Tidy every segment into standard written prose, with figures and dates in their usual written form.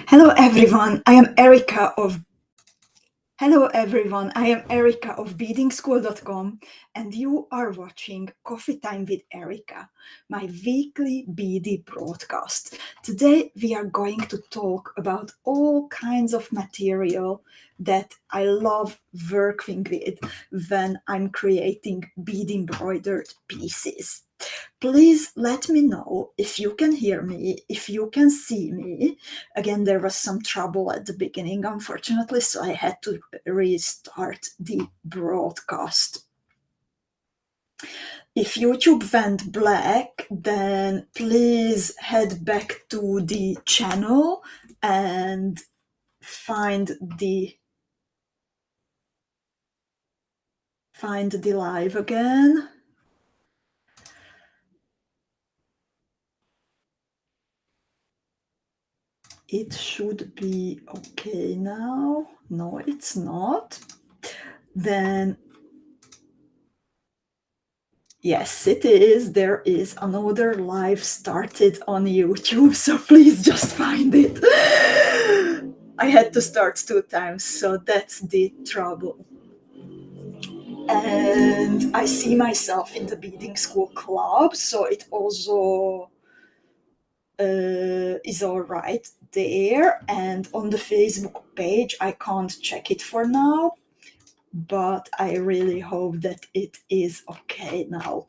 Hello everyone, I am Erika of Beadingschool.com, and you are watching Coffee Time with Erika, my weekly beady broadcast. Today we are going to talk about all kinds of material that I love working with when I'm creating bead embroidered pieces. Please let me know if you can hear me, if you can see me. Again, there was some trouble at the beginning, unfortunately, so I had to restart the broadcast. If YouTube went black, then please head back to the channel and find the live again. It should be okay now. No, it's not. Then, yes, it is. There is another live started on YouTube, so please just find it. I had to start 2 times, so that's the trouble. And I see myself in the Beading School Club, so it also is all right there. And on the Facebook page, I can't check it for now, but I really hope that it is okay now.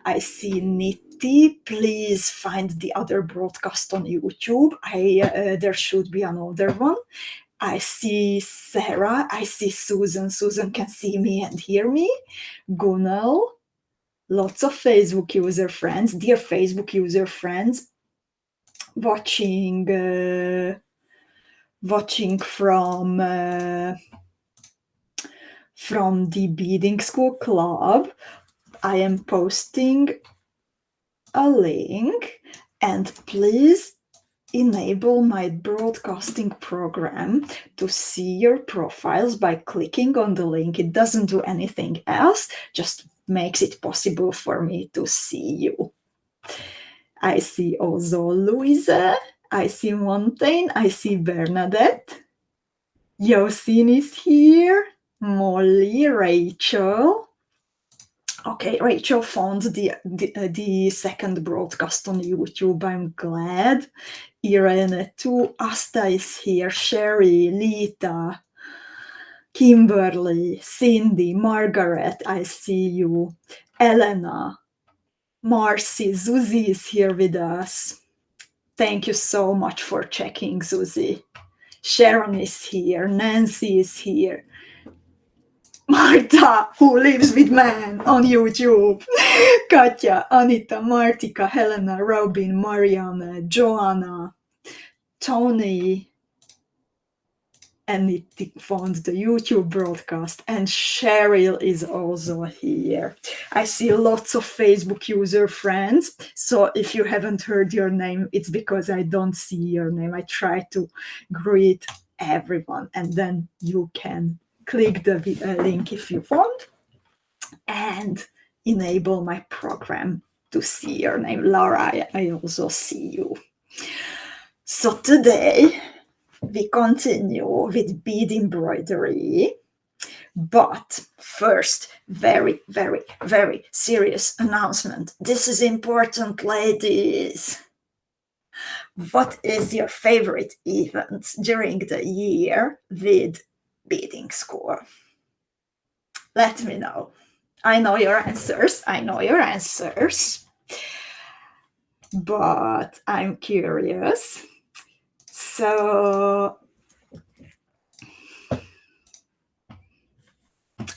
I see Nitty. Please find the other broadcast on YouTube. There should be another one. I see Sarah. I see Susan. Susan can see me and hear me. Gunal. Lots of Facebook user friends. Dear Facebook user friends, watching from the Beading School Club. I am posting a link, and please enable my broadcasting program to see your profiles by clicking on the link. It doesn't do anything else, just makes it possible for me to see you. I see also Louisa, I see Montaigne, I see Bernadette, Yosin is here, Molly, Rachel. Okay, Rachel found the second broadcast on YouTube. I'm glad. Irene too. Asta is here. Sherry, Lita, Kimberly, Cindy, Margaret. I see you. Elena, Marcy, Zuzi is here with us. Thank you so much for checking, Zuzi. Sharon is here. Nancy is here. Marta, who lives with man on YouTube. Katja, Anita, Martika, Helena, Robin, Marianne, Joanna, Tony, and it found the YouTube broadcast. And Cheryl is also here. I see lots of Facebook user friends. So if you haven't heard your name, it's because I don't see your name. I try to greet everyone, and then you can click the link if you want and enable my program to see your name. Laura, I also see you. So today we continue with bead embroidery, but first, very, very, very serious announcement. This is important, ladies. What is your favorite event during the year with Beading School? Let me know. I know your answers. But I'm curious. So,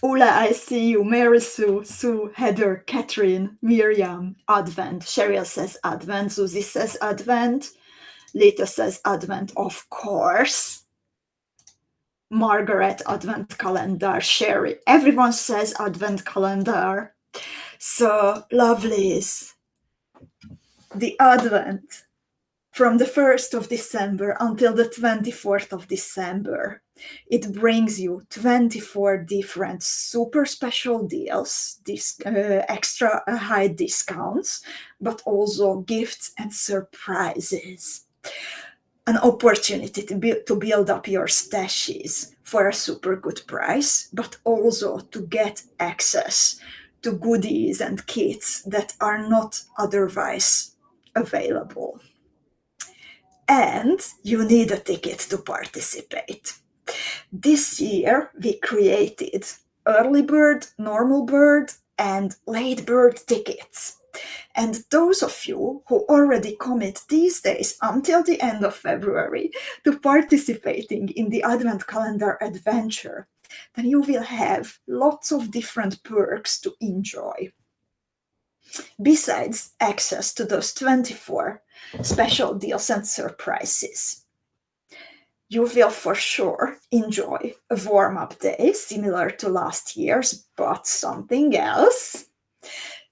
Ula, I see you. Mary Sue, Heather, Catherine, Miriam, Advent. Cheryl says Advent. Susie says Advent. Lita says Advent, of course. Margaret, Advent calendar. Sherry, everyone says Advent calendar. So, lovelies, the Advent from the 1st of December until the 24th of December. It brings you 24 different super special deals, extra high discounts, but also gifts and surprises. an opportunity to build up your stashes for a super good price, but also to get access to goodies and kits that are not otherwise available. And you need a ticket to participate. This year we created early bird, normal bird, and late bird tickets. And those of you who already commit these days until the end of February to participating in the Advent Calendar adventure, then you will have lots of different perks to enjoy. Besides access to those 24 special deals and surprises, you will for sure enjoy a warm-up day similar to last year's, but something else.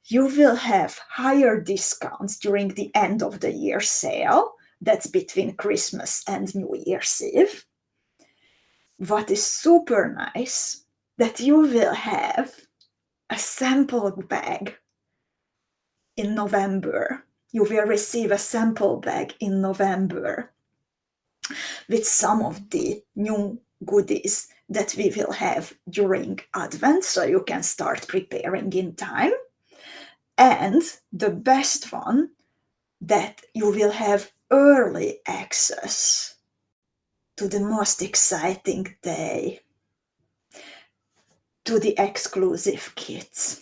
You will have higher discounts during the end of the year sale. That's between Christmas and New Year's Eve. What is super nice, that you will have a sample bag in November. You will receive a sample bag in November with some of the new goodies that we will have during Advent, so you can start preparing in time. And the best one, that you will have early access to the most exciting day, to the exclusive kits,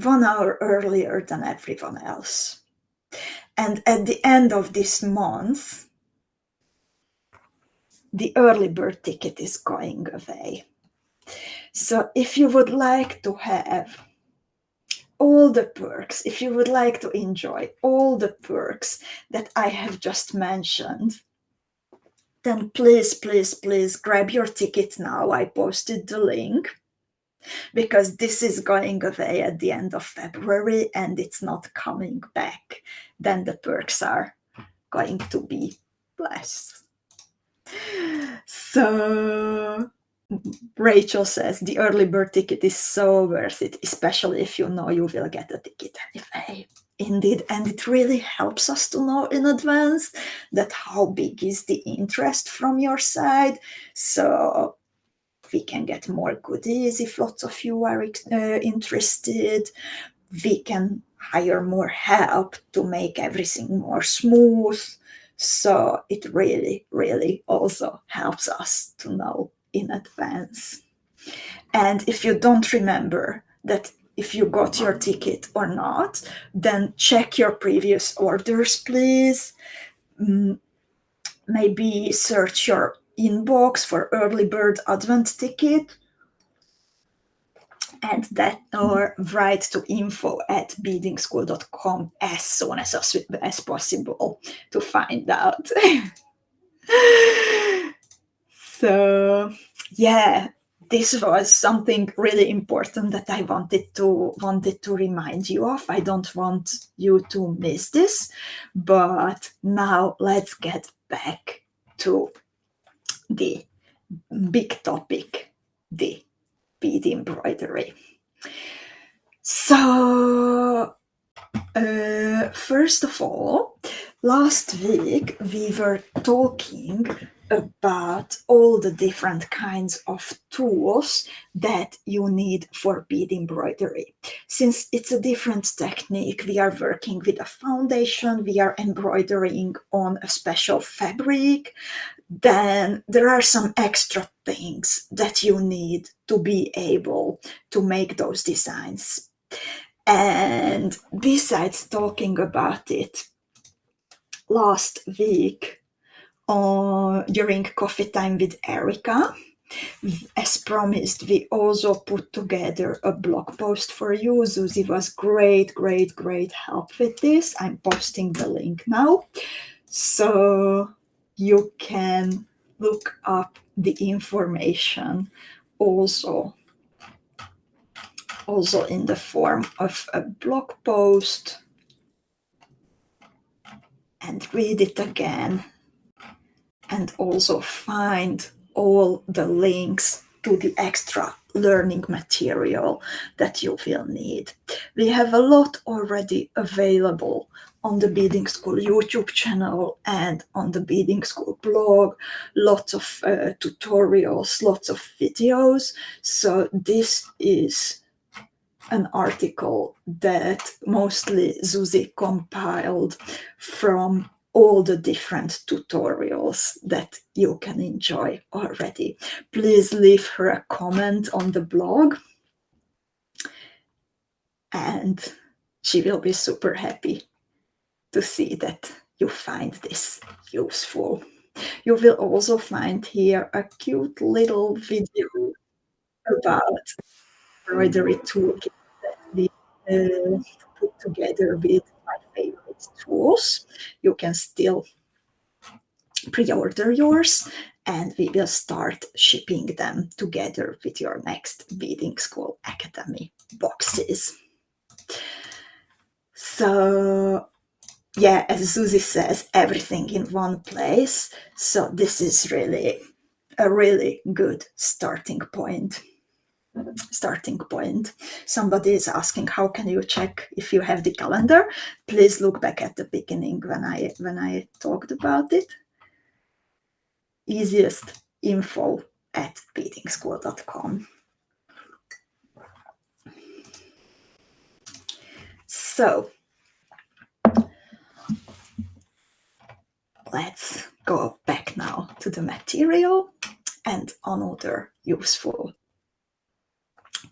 1 hour earlier than everyone else. And at the end of this month, the early bird ticket is going away. So if you would like to have all the perks, if you would like to enjoy all the perks that I have just mentioned, then please, please, please grab your ticket now. I posted the link because this is going away at the end of February and it's not coming back. Then the perks are going to be less. So Rachel says the early bird ticket is so worth it, especially if you know you will get a ticket anyway. Indeed, and it really helps us to know in advance that how big is the interest from your side, so we can get more goodies if lots of you are interested. We can hire more help to make everything more smooth. So it really, really also helps us to know in advance. And if you don't remember that if you got your ticket or not, then check your previous orders, please. Maybe search your inbox for early bird advent ticket, and that, or write to info@beadingschool.com as soon as possible to find out. So yeah, this was something really important that I wanted to remind you of. I don't want you to miss this, but now let's get back to the big topic, the bead embroidery. So first of all, last week we were talking about all the different kinds of tools that you need for bead embroidery. Since it's a different technique, we are working with a foundation, we are embroidering on a special fabric, then there are some extra things that you need to be able to make those designs. And besides talking about it last week during coffee time with Erika, as promised, we also put together a blog post for you. Susie was great help with this. I'm posting the link now, so you can look up the information also in the form of a blog post and read it again, and also find all the links to the extra learning material that you will need. We have a lot already available on the Beading School YouTube channel and on the Beading School blog, lots of tutorials, lots of videos. So this is an article that mostly Zuzi compiled from all the different tutorials that you can enjoy already. Please leave her a comment on the blog and she will be super happy to see that you find this useful. You will also find here a cute little video about embroidery toolkit that we put together with my favorite tools. You can still pre-order yours and we will start shipping them together with your next Beading School Academy boxes. So yeah, as Susie says, everything in one place. So this is really a really good starting point. Somebody is asking, how can you check if you have the calendar? Please look back at the beginning when I talked about it. Easiest info at beadingschool.com. So let's go back now to the material and another useful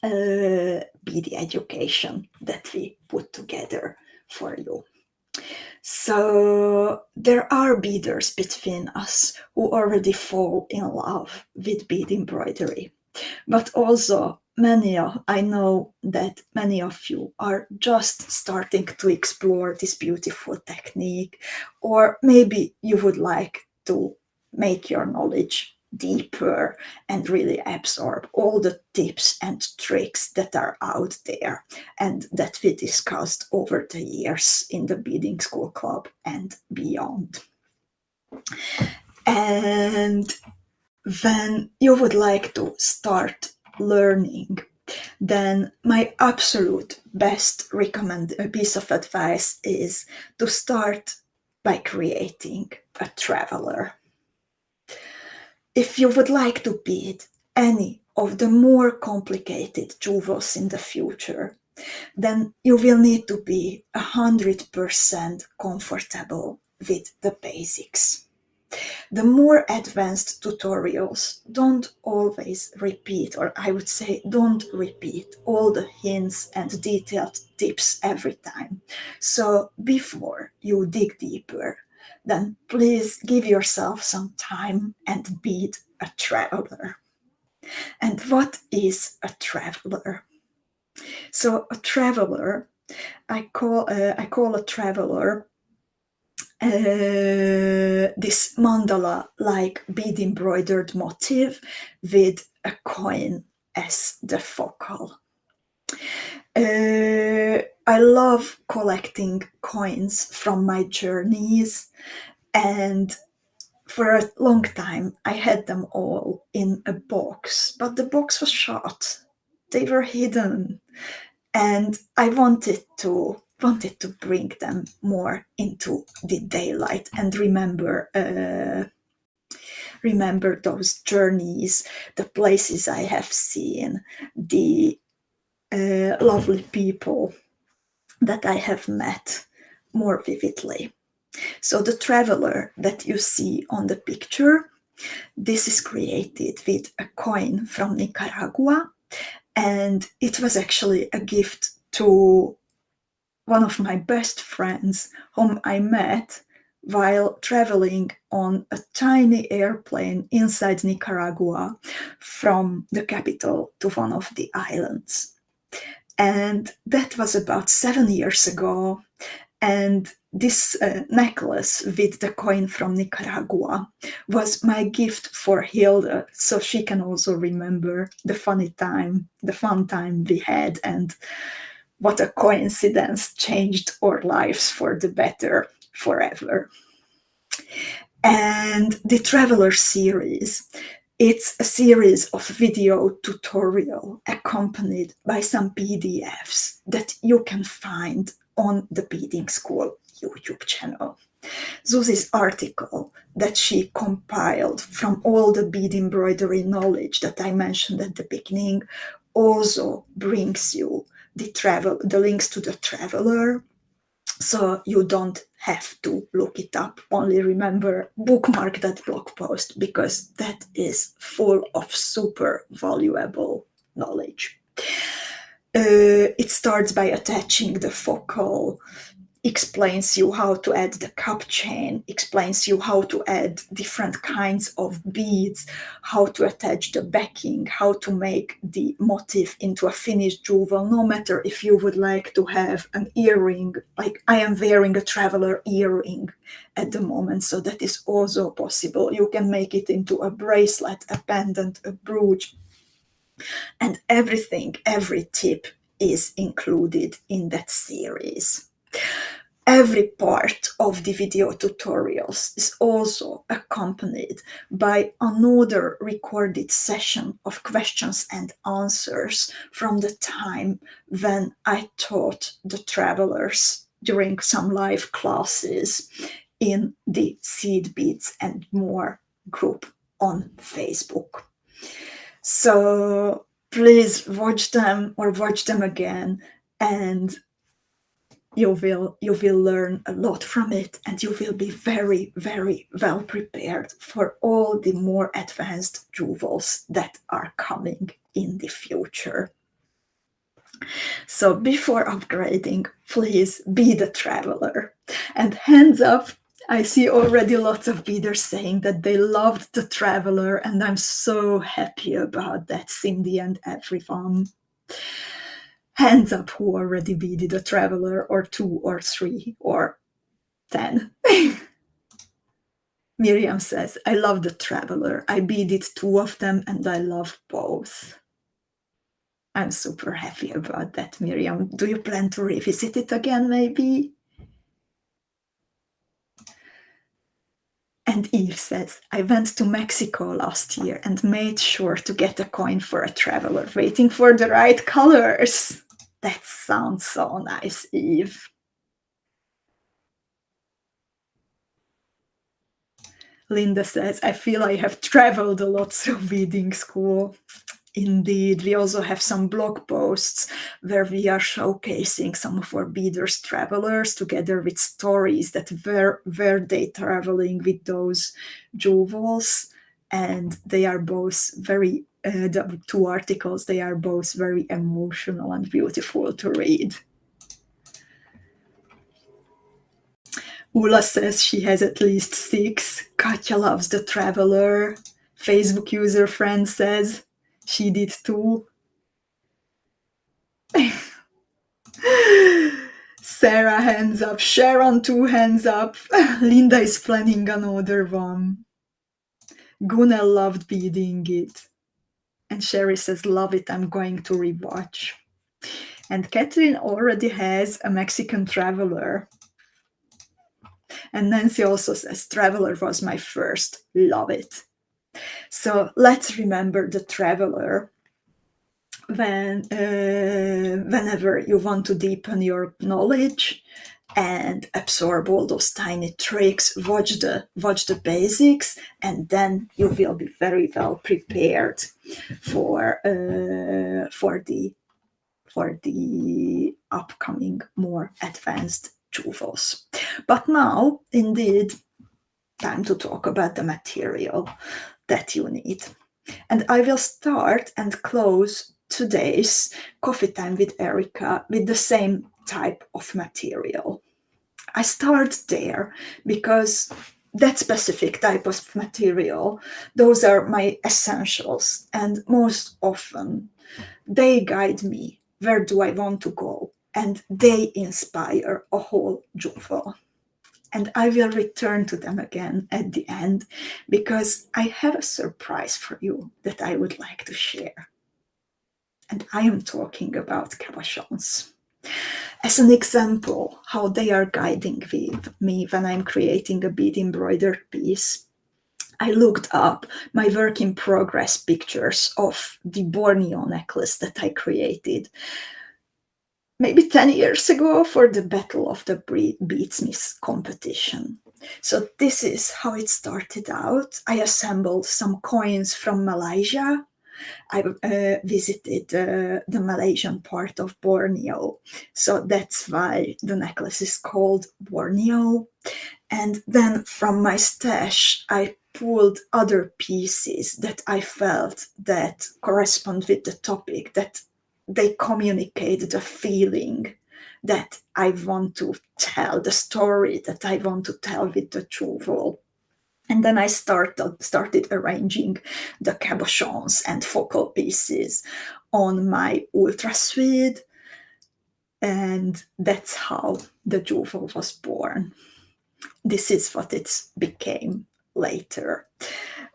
beady education that we put together for you. So there are beaders between us who already fall in love with bead embroidery, but also I know that many of you are just starting to explore this beautiful technique, or maybe you would like to make your knowledge deeper and really absorb all the tips and tricks that are out there and that we discussed over the years in the Beading School Club and beyond. And when you would like to start learning, then my absolute best piece of advice is to start by creating a traveler. If you would like to bead any of the more complicated jewels in the future, then you will need to be 100% comfortable with the basics. The more advanced tutorials don't always repeat, or I would say don't repeat all the hints and detailed tips every time. So before you dig deeper, then please give yourself some time and bead a traveler. And what is a traveler? So a traveler, I call a traveler this mandala-like bead embroidered motif with a coin as the focal. I love collecting coins from my journeys, and for a long time I had them all in a box, but the box was shut. They were hidden, and I wanted to bring them more into the daylight and remember those journeys, the places I have seen, the lovely people that I have met more vividly. So the traveler that you see on the picture, this is created with a coin from Nicaragua, and it was actually a gift to one of my best friends whom I met while traveling on a tiny airplane inside Nicaragua from the capital to one of the islands. And that was about 7 years ago. And this necklace with the coin from Nicaragua was my gift for Hilda, so she can also remember the fun time we had, and what a coincidence changed our lives for the better forever. And the Traveler series, It's a series of video tutorial accompanied by some PDFs that you can find on the Beading School YouTube channel. Susie's article that she compiled from all the bead embroidery knowledge that I mentioned at the beginning also brings you the links to the traveler, so you don't have to look it up. Only remember, bookmark that blog post because that is full of super valuable knowledge. It starts by attaching the focal, explains you how to add the cup chain, explains you how to add different kinds of beads, how to attach the backing, how to make the motif into a finished jewel, no matter if you would like to have an earring, like I am wearing a traveler earring at the moment, so that is also possible. You can make it into a bracelet, a pendant, a brooch, and everything, every tip is included in that series. Every part of the video tutorials is also accompanied by another recorded session of questions and answers from the time when I taught the travelers during some live classes in the Seed Beads and More group on Facebook. So please watch them or watch them again, and you will learn a lot from it, and you will be very, very well prepared for all the more advanced jewels that are coming in the future. So before upgrading, please be the traveler. And hands up, I see already lots of beaders saying that they loved the traveler, and I'm so happy about that, Cindy and everyone. Hands up who already beaded a traveler, or 2 or 3 or 10. Miriam says, I love the traveler. I beaded 2 of them and I love both. I'm super happy about that, Miriam. Do you plan to revisit it again, maybe? And Eve says, I went to Mexico last year and made sure to get a coin for a traveler, waiting for the right colors. That sounds so nice, Eve. Linda says, I feel I have traveled a lot through beading school. Indeed, we also have some blog posts where we are showcasing some of our beaders travelers together with stories that were they traveling with those jewels, and they are both very the 2 articles, they are both very emotional and beautiful to read. Ula says she has at least 6. Katja loves the traveler. Facebook user friend says she did too. Sarah, hands up. Sharon, 2 hands up. Linda is planning another one. Gunel loved beading it. And Sherry says, love it, I'm going to rewatch. And Catherine already has a Mexican traveler. And Nancy also says, traveler was my first. Love it. So let's remember the traveler whenever you want to deepen your knowledge and absorb all those tiny tricks. Watch the basics, and then you will be very well prepared for the upcoming more advanced jewels. But now, indeed, time to talk about the material that you need. And I will start and close today's Coffee Time with Erika with the same type of material. I start there because that specific type of material, those are my essentials, and most often they guide me. Where do I want to go? And they inspire a whole jewel. And I will return to them again at the end because I have a surprise for you that I would like to share. And I am talking about cabochons. As an example, how they are guiding me when I'm creating a bead embroidered piece, I looked up my work in progress pictures of the Borneo necklace that I created maybe 10 years ago for the Battle of the Beadsmiths competition. So this is how it started out. I assembled some coins from Malaysia. I visited the Malaysian part of Borneo. So that's why the necklace is called Borneo. And then from my stash, I pulled other pieces that I felt that correspond with the topic, that they communicate the feeling that I want to tell, the story that I want to tell with the jewel. And then I started arranging the cabochons and focal pieces on my ultra suede, and that's how the jewel was born. This is what it became later.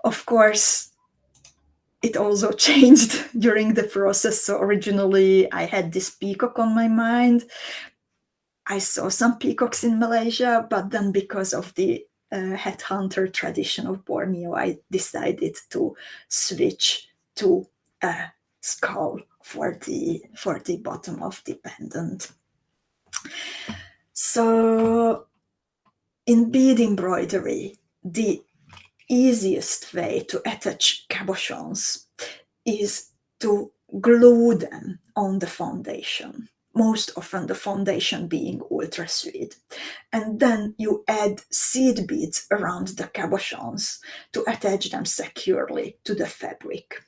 Of course, it also changed during the process. So originally I had this peacock on my mind. I saw some peacocks in Malaysia, but then because of the headhunter tradition of Borneo, I decided to switch to a skull for the bottom of the pendant. So in bead embroidery, the easiest way to attach cabochons is to glue them on the foundation, most often the foundation being ultra suede. And then you add seed beads around the cabochons to attach them securely to the fabric.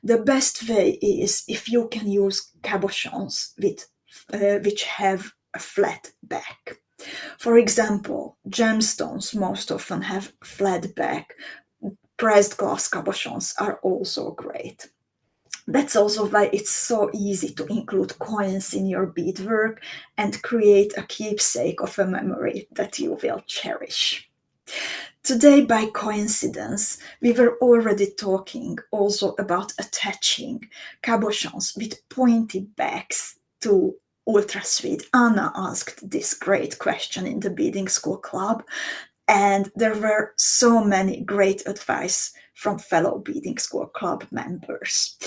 The best way is if you can use cabochons which have a flat back. For example, gemstones most often have flat back. Pressed glass cabochons are also great. That's also why it's so easy to include coins in your beadwork and create a keepsake of a memory that you will cherish. Today, by coincidence, we were already talking also about attaching cabochons with pointy backs to ultra suede. Anna asked this great question in the Beadingschool Club, and there were so many great advice from fellow Beadingschool Club members.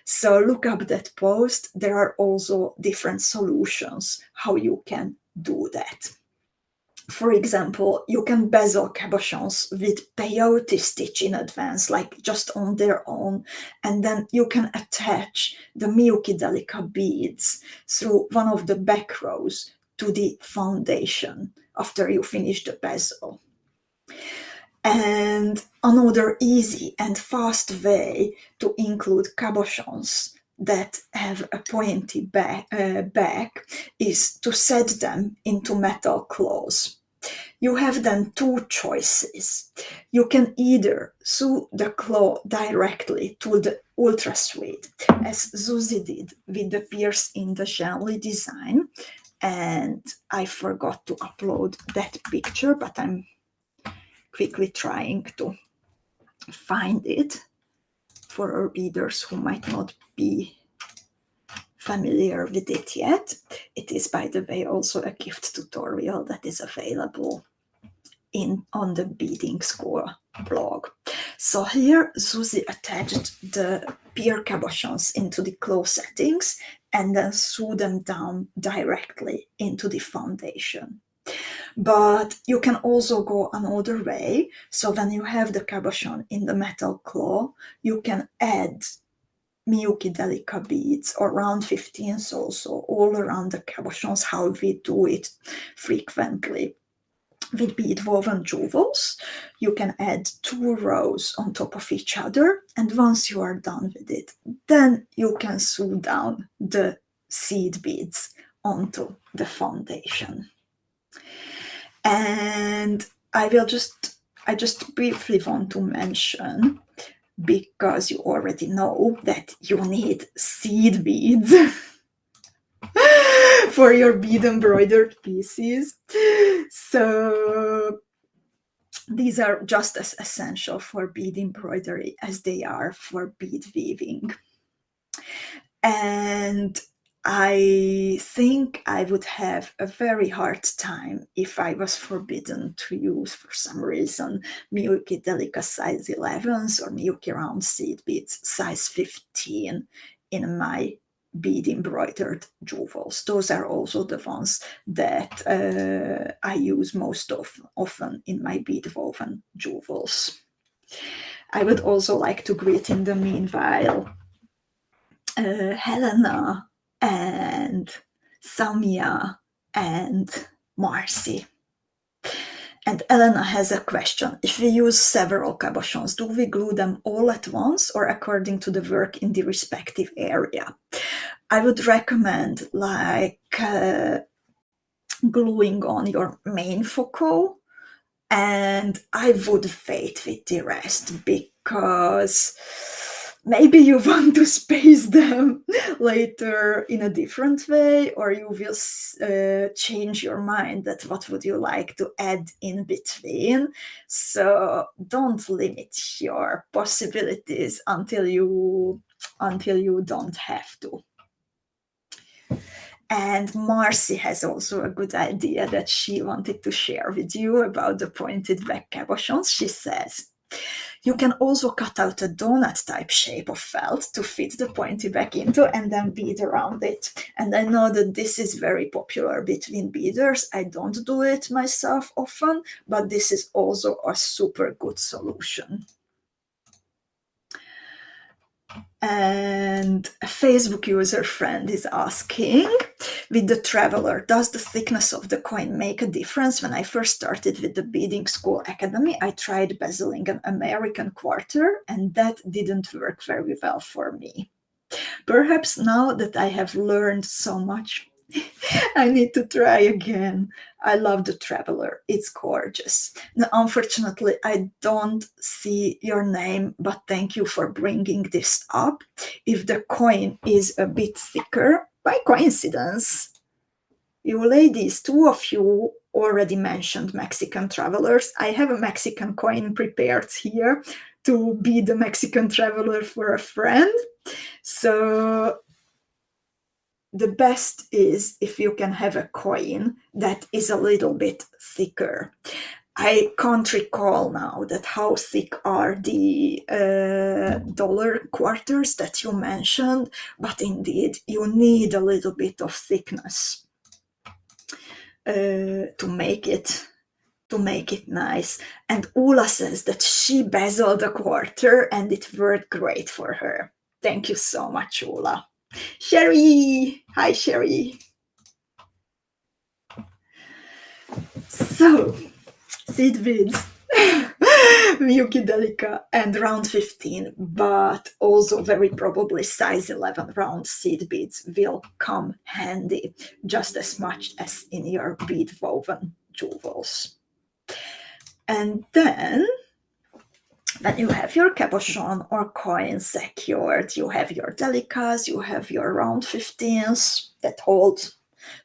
So look up that post. There are also different solutions how you can do that. For example, you can bezel cabochons with peyote stitch in advance, like just on their own, and then you can attach the Miyuki Delica beads through one of the back rows to the foundation after you finish the bezel. And another easy and fast way to include cabochons that have a pointy back is to set them into metal claws. You have then two choices. You can either sew the claw directly to the ultra suede, as Zuzi did with the Pierce in the Genly design, and I forgot to upload that picture, but I'm quickly trying to find it for our readers who might not be familiar with it yet. It is, by the way, also a gift tutorial that is available on the Beadingschool blog. So here Zuzi attached the pear cabochons into the claw settings and then sewed them down directly into the foundation. But you can also go another way. So when you have the cabochon in the metal claw, you can add Miyuki Delica beads or round 15s also all around the cabochons, how we do it frequently. With bead woven jewels, you can add 2 rows on top of each other, and once you are done with it, then you can sew down the seed beads onto the foundation. And I just briefly want to mention, because you already know that you need seed beads for your bead embroidered pieces. So these are just as essential for bead embroidery as they are for bead weaving. And I think I would have a very hard time if I was forbidden to use, for some reason, Milky Delica size 11s or Milky Round Seed Beads size 15 in my bead embroidered jewels. Those are also the ones that I use most often in my bead woven jewels. I would also like to greet in the meanwhile Helena and Samia and Marcy. And Elena has a question. If we use several cabochons, do we glue them all at once or according to the work in the respective area? I would recommend gluing on your main focal, and I would wait with the rest because maybe you want to space them later in a different way, or you will change your mind that what would you like to add in between. So don't limit your possibilities until you don't have to. And Marcy has also a good idea that she wanted to share with you about the pointed back cabochons. She says, you can also cut out a donut type shape of felt to fit the pointy back into and then bead around it. And I know that this is very popular between beaders. I don't do it myself often, but this is also a super good solution. And a Facebook user friend is asking, with the Traveler, does the thickness of the coin make a difference? When I first started with the Beadingschool Academy, I tried bezeling an American quarter, and that didn't work very well for me. Perhaps now that I have learned so much, I need to try again. I love the Traveler. It's gorgeous. Now, unfortunately, I don't see your name, but thank you for bringing this up. If the coin is a bit thicker, by coincidence, you ladies, two of you already mentioned Mexican Travelers. I have a Mexican coin prepared here to be the Mexican Traveler for a friend. So the best is if you can have a coin that is a little bit thicker. I can't recall now that how thick are the dollar quarters that you mentioned, but indeed you need a little bit of thickness to make it nice. And Ula says that she bezeled a quarter and it worked great for her. Thank you so much, Ula. Sherry! Hi, Sherry. So, seed beads, Milky Delica, and round 15, but also very probably size 11 round seed beads will come handy just as much as in your bead woven jewels. And then, when you have your cabochon or coin secured, you have your delicas, you have your round 15s that hold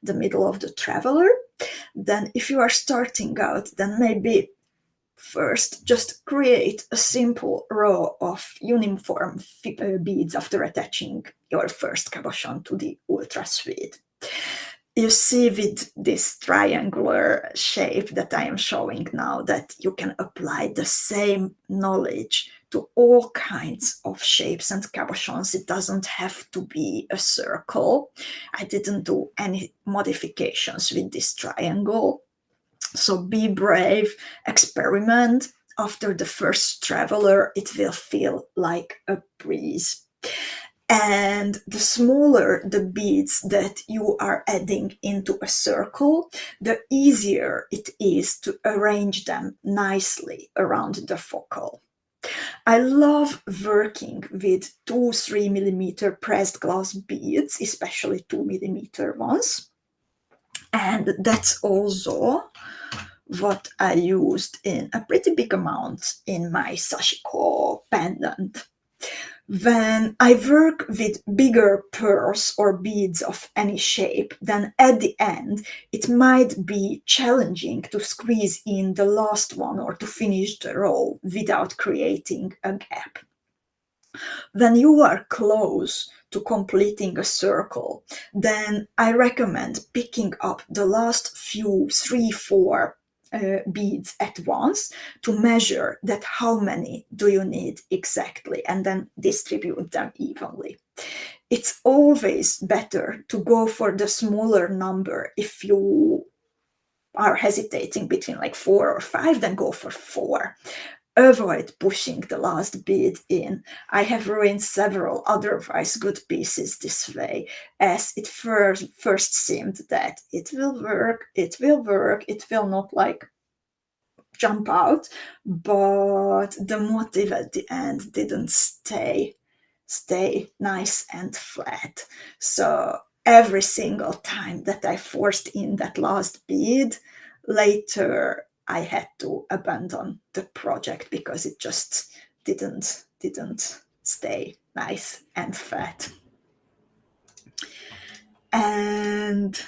the middle of the Traveler. Then if you are starting out, then maybe first just create a simple row of uniform beads after attaching your first cabochon to the ultra suede. You see with this triangular shape that I am showing now that you can apply the same knowledge to all kinds of shapes and cabochons. It doesn't have to be a circle. I didn't do any modifications with this triangle. So be brave, experiment. After the first Traveler, it will feel like a breeze. And the smaller the beads that you are adding into a circle, the easier it is to arrange them nicely around the focal. I love working with 2-3 millimeter pressed glass beads, especially 2 millimeter ones. And that's also what I used in a pretty big amount in my sashiko pendant. When I work with bigger pearls or beads of any shape, then at the end, it might be challenging to squeeze in the last one or to finish the row without creating a gap. When you are close to completing a circle, then I recommend picking up the last few, three, four beads at once to measure that how many do you need exactly, and then distribute them evenly. It's always better to go for the smaller number if you are hesitating between like four or five, then go for four. Avoid pushing the last bead in. I have ruined several otherwise good pieces this way, as it first seemed that it will work, it will not like jump out, but the motive at the end didn't stay nice and flat. So every single time that I forced in that last bead, later I had to abandon the project because it just didn't stay nice and fat. And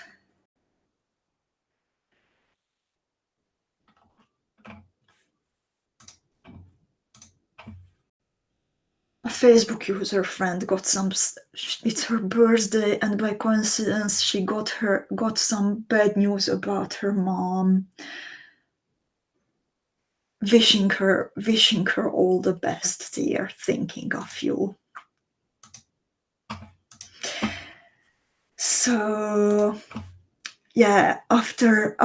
a Facebook user friend got some. It's her birthday, and by coincidence, she got some bad news about her mom. Wishing her all the best, dear. Thinking of you. So yeah, after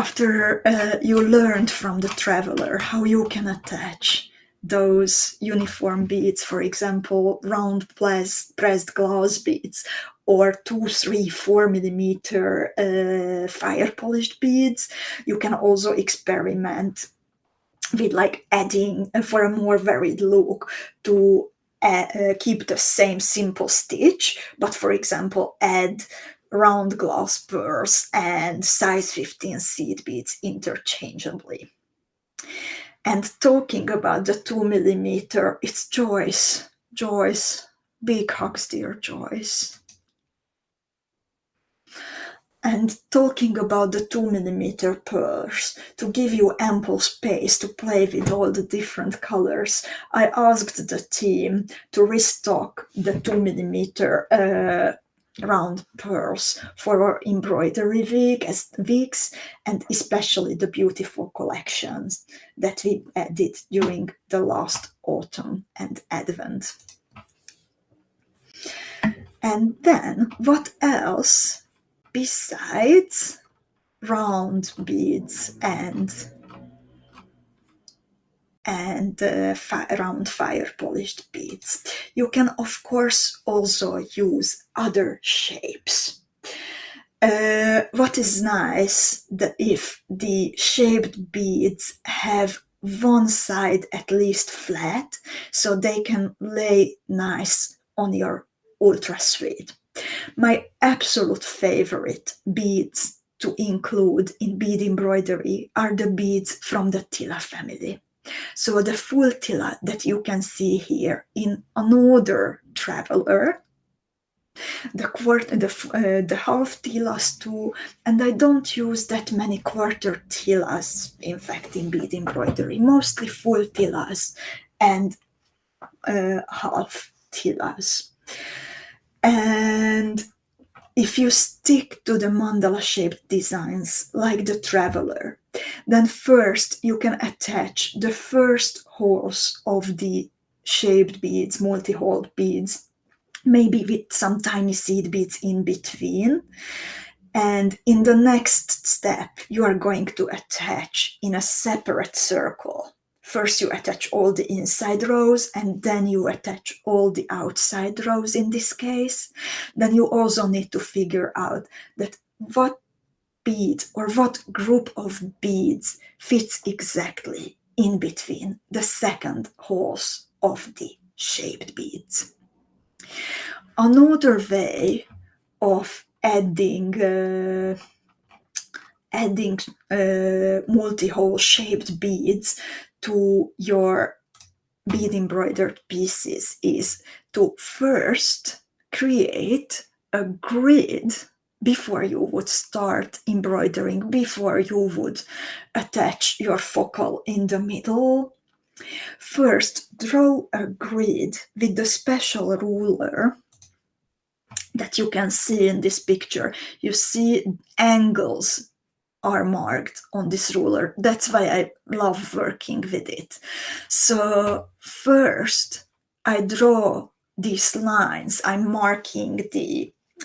you learned from the traveler how you can attach those uniform beads, for example, round pressed glass beads, or 2, 3, 4 millimeter fire polished beads. You can also experiment with like adding for a more varied look to keep the same simple stitch, but for example add round glass pearls and size 15 seed beads interchangeably. And talking about the 2 millimeter, it's Joyce, big hugs, dear Joyce. And talking about the 2 millimeter pearls, to give you ample space to play with all the different colors, I asked the team to restock the 2 millimeter round pearls for our embroidery weeks, and especially the beautiful collections that we did during the last autumn and Advent. And then, what else besides round beads and round fire polished beads? You can of course also use other shapes. What is nice that if the shaped beads have one side at least flat, so they can lay nice on your ultra suede. My absolute favorite beads to include in bead embroidery are the beads from the Tilla family. So the full Tilla that you can see here in another traveler, the half Tillas too, and I don't use that many quarter Tillas, in fact, in bead embroidery, mostly full Tillas and half Tillas. And if you stick to the mandala shaped designs like the traveler, then first you can attach the first holes of the shaped beads, multi-holed beads, maybe with some tiny seed beads in between. And in the next step, you are going to attach in a separate circle. First, you attach all the inside rows, and then you attach all the outside rows in this case. Then you also need to figure out that what bead or what group of beads fits exactly in between the second holes of the shaped beads. Another way of adding multi-hole shaped beads to your bead embroidered pieces is to first create a grid before you would start embroidering, before you would attach your focal in the middle. First, draw a grid with the special ruler that you can see in this picture. You see angles are marked on this ruler. That's why I love working with it. So first I draw these lines. I'm marking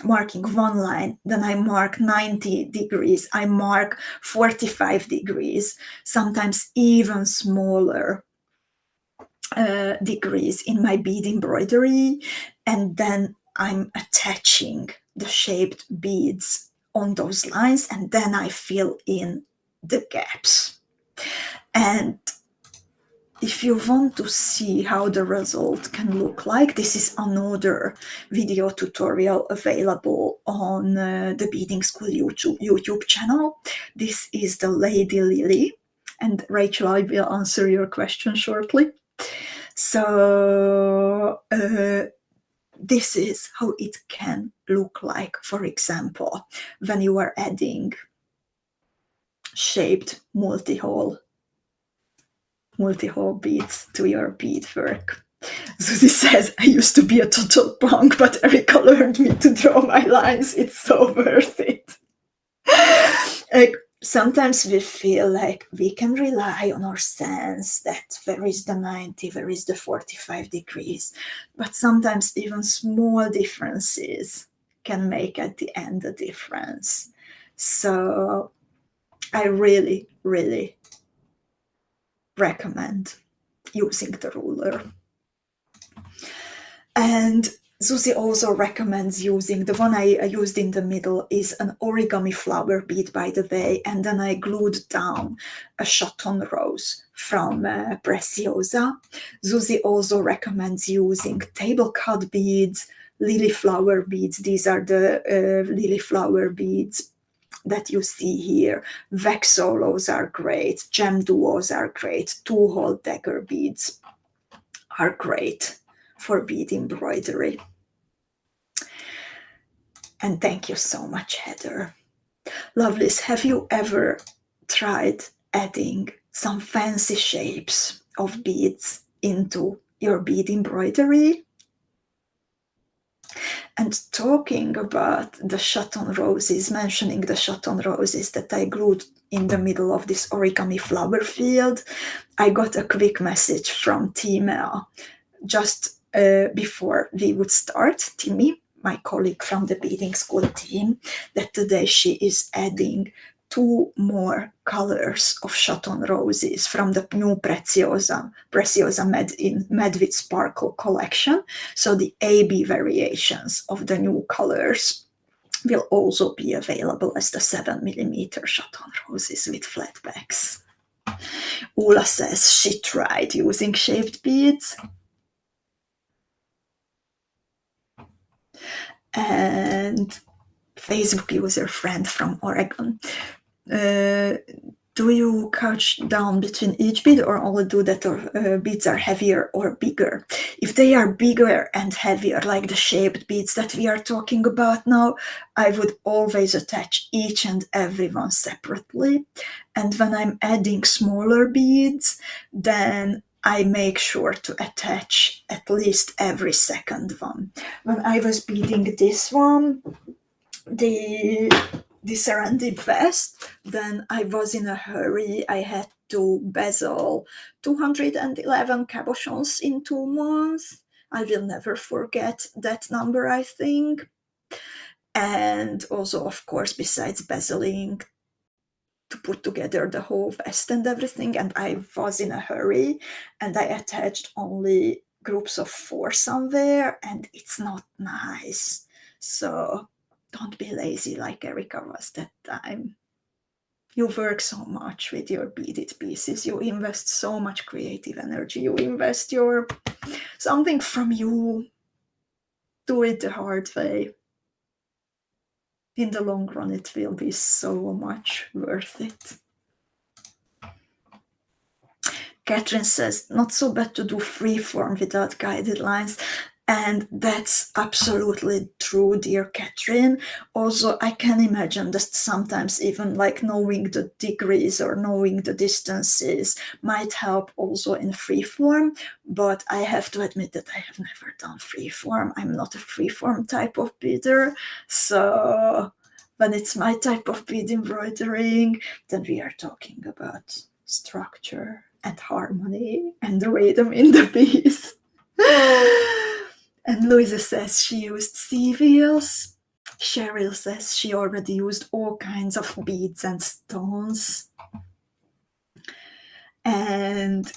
one line, then I mark 90 degrees, I mark 45 degrees, sometimes even smaller degrees in my bead embroidery, and then I'm attaching the shaped beads on those lines, and then I fill in the gaps. And if you want to see how the result can look like, this is another video tutorial available on the Beadingschool YouTube channel. This is the Lady Lily, and Rachel, I will answer your question shortly. So this is how it can look like, for example, when you are adding shaped multi-hole beads to your beadwork. Susie says, I used to be a total punk, but Erika learned me to draw my lines. It's so worth it. Like, sometimes we feel like we can rely on our sense that where is the 90, where is the 45 degrees. But sometimes even small differences can make at the end a difference. So I really, really recommend using the ruler. And Susie also recommends using, the one I used in the middle is an origami flower bead, by the way, and then I glued down a chaton rose from Preciosa. Susie also recommends using table cut beads, lily flower beads. These are the lily flower beads that you see here. Vexolos are great, gem duos are great, two-hole dagger beads are great for bead embroidery. And thank you so much, Heather. Lovelies, have you ever tried adding some fancy shapes of beads into your bead embroidery? And talking about the chaton roses, mentioning the chaton roses that I glued in the middle of this origami flower field, I got a quick message from Timea just before we would start, Timmy, my colleague from the Beadingschool team, that today she is adding 2 more colors of chaton roses from the new Preciosa Med with Sparkle collection. So the AB variations of the new colors will also be available as the 7mm chaton roses with flat backs. Ula says she tried using shaped beads. And Facebook user friend from Oregon. Do you couch down between each bead, or only do that or beads are heavier or bigger? If they are bigger and heavier, like the shaped beads that we are talking about now, I would always attach each and every one separately. And when I'm adding smaller beads, then I make sure to attach at least every second one. When I was beading this one, the Serendip vest, then I was in a hurry. I had to bezel 211 cabochons in 2 months. I will never forget that number, I think. And also, of course, besides bezeling, to put together the whole vest and everything, and I was in a hurry, and I attached only groups of 4 somewhere, and it's not nice. So don't be lazy like Erika was that time. You work so much with your beaded pieces. You invest so much creative energy. You invest your something from you. Do it the hard way. In the long run, it will be so much worth it. Catherine says, not so bad to do freeform without guided lines. And that's absolutely true, dear Catherine. Also, I can imagine that sometimes even like knowing the degrees or knowing the distances might help also in freeform. But I have to admit that I have never done freeform. I'm not a freeform type of beader. So when it's my type of bead embroidering, then we are talking about structure and harmony and the rhythm in the piece. And Louisa says she used sea wheels. Cheryl says she already used all kinds of beads and stones. And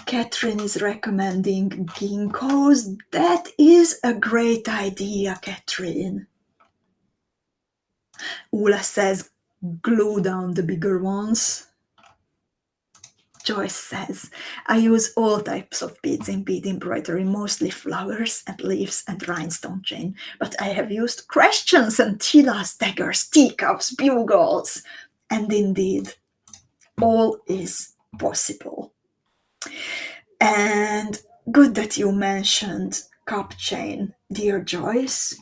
Catherine is recommending ginkgos. That is a great idea, Catherine. Ula says glue down the bigger ones. Joyce says, I use all types of beads in bead embroidery, mostly flowers and leaves and rhinestone chain, but I have used questions and tilas, daggers, teacups, bugles, and indeed, all is possible. And good that you mentioned cup chain, dear Joyce,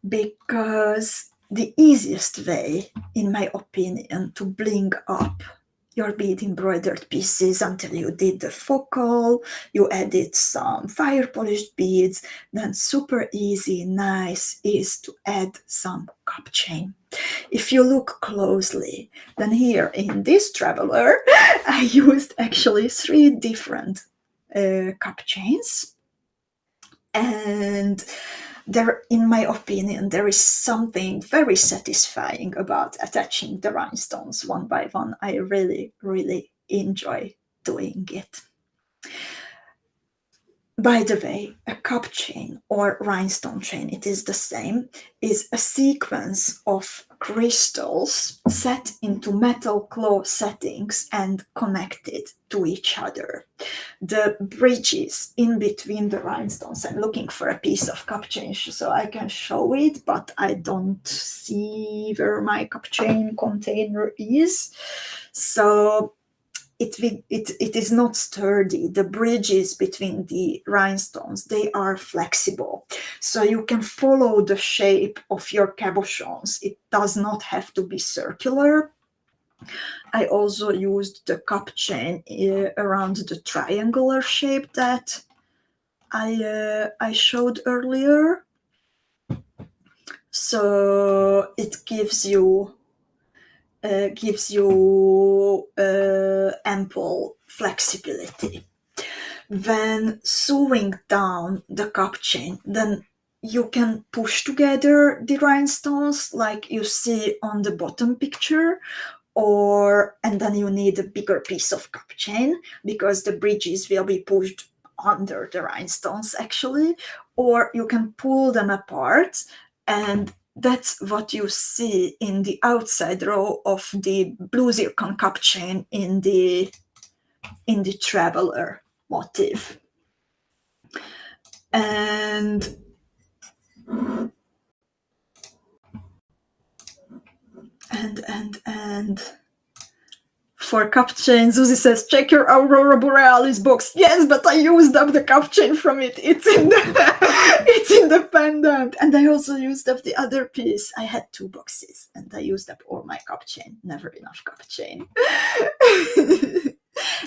because the easiest way, in my opinion, to bling up your bead embroidered pieces until you did the focal, you added some fire polished beads, then super easy, nice is to add some cup chain. If you look closely, then here in this traveler, I used actually 3 different cup chains. And there, in my opinion, there is something very satisfying about attaching the rhinestones one by one. I really, really enjoy doing it. By the way, a cup chain or rhinestone chain, it is the same, is a sequence of crystals set into metal claw settings and connected to each other. The bridges in between the rhinestones, I'm looking for a piece of cup chain so I can show it, but I don't see where my cup chain container is. So it is not sturdy. The bridges between the rhinestones, they are flexible. So you can follow the shape of your cabochons. It does not have to be circular. I also used the cup chain around the triangular shape that I showed earlier. So it gives you ample flexibility. When sewing down the cup chain, then you can push together the rhinestones like you see on the bottom picture, and then you need a bigger piece of cup chain because the bridges will be pushed under the rhinestones actually, or you can pull them apart, and that's what you see in the outside row of the blue zircon cup chain in the traveler motif. And for cup chain, Susie says, check your Aurora Borealis box. Yes, but I used up the cup chain from it. It's in the it's in the pendant. And I also used up the other piece. I had 2 boxes and I used up all my cup chain. Never enough cup chain.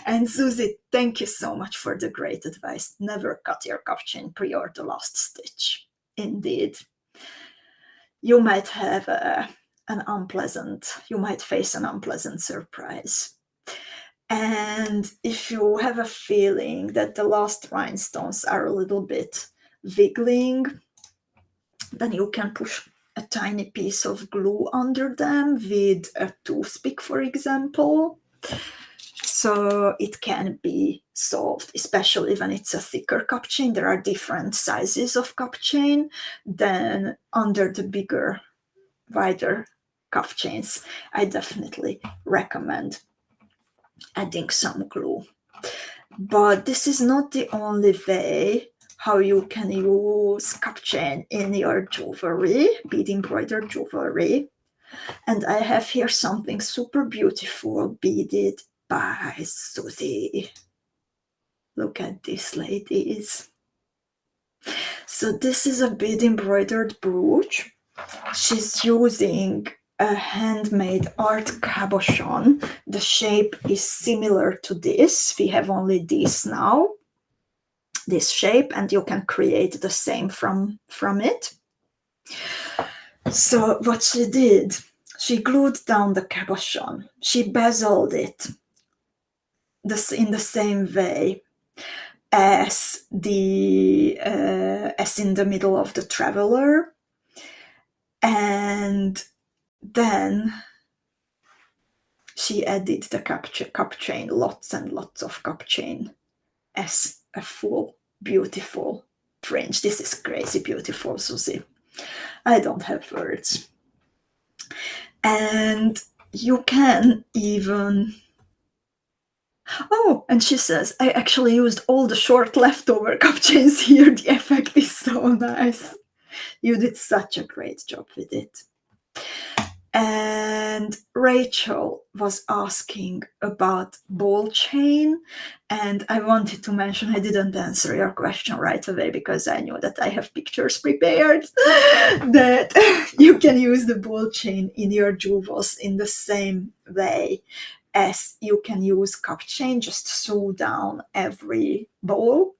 And Susie, thank you so much for the great advice. Never cut your cup chain pre or the last stitch. Indeed. You might have you might face an unpleasant surprise. And if you have a feeling that the last rhinestones are a little bit wiggling, then you can push a tiny piece of glue under them with a toothpick, for example. So it can be solved, especially when it's a thicker cup chain. There are different sizes of cup chain than under the bigger, wider cup chains. I definitely recommend adding some glue. But this is not the only way how you can use cup chain in your jewelry, bead embroidered jewelry. And I have here something super beautiful beaded by Susie. Look at this, ladies. So this is a bead embroidered brooch. She's using a handmade art cabochon. The shape is similar to this. We have only this now, this shape, and you can create the same from it. So what she did, she glued down the cabochon. She bezeled it in the same way as as in the middle of the traveler, and then she added the cup chain, lots and lots of cup chain, as a full beautiful fringe. This is crazy beautiful, Susie. I don't have words. And you can even, oh, and she says, I actually used all the short leftover cup chains here. The effect is so nice. You did such a great job with it. And Rachel was asking about ball chain, and I wanted to mention, I didn't answer your question right away because I knew that I have pictures prepared, that you can use the ball chain in your jewels in the same way as you can use cup chain. Just sew down every ball,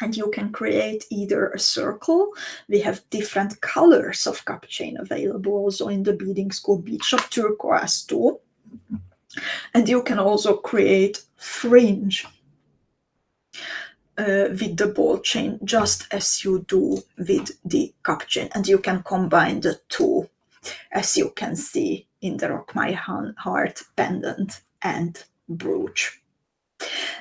and you can create either a circle. We have different colors of cup chain available also in the Beadingschool Bead Shop, turquoise too. And you can also create fringe with the ball chain, just as you do with the cup chain. And you can combine the two, as you can see in the Rock My Heart pendant and brooch.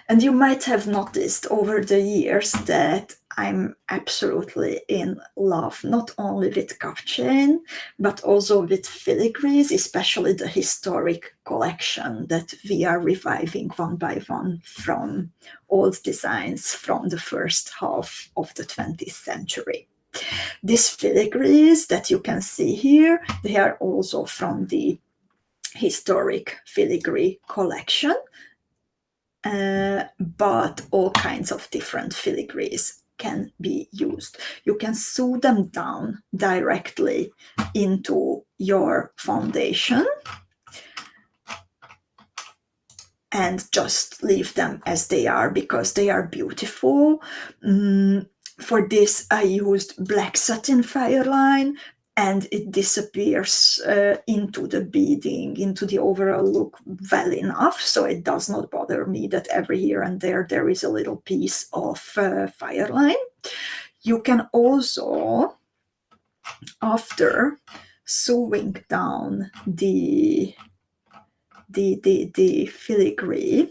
And you might have noticed over the years that I'm absolutely in love, not only with cup chain, but also with filigrees, especially the historic collection that we are reviving one by one from old designs from the first half of the 20th century. These filigrees that you can see here, they are also from the historic filigree collection. But all kinds of different filigrees can be used. You can sew them down directly into your foundation and just leave them as they are because they are beautiful. For this, I used black satin fireline, and it disappears into the beading, into the overall look well enough, so it does not bother me that every here and there is a little piece of fireline. You can also, after sewing down the filigree,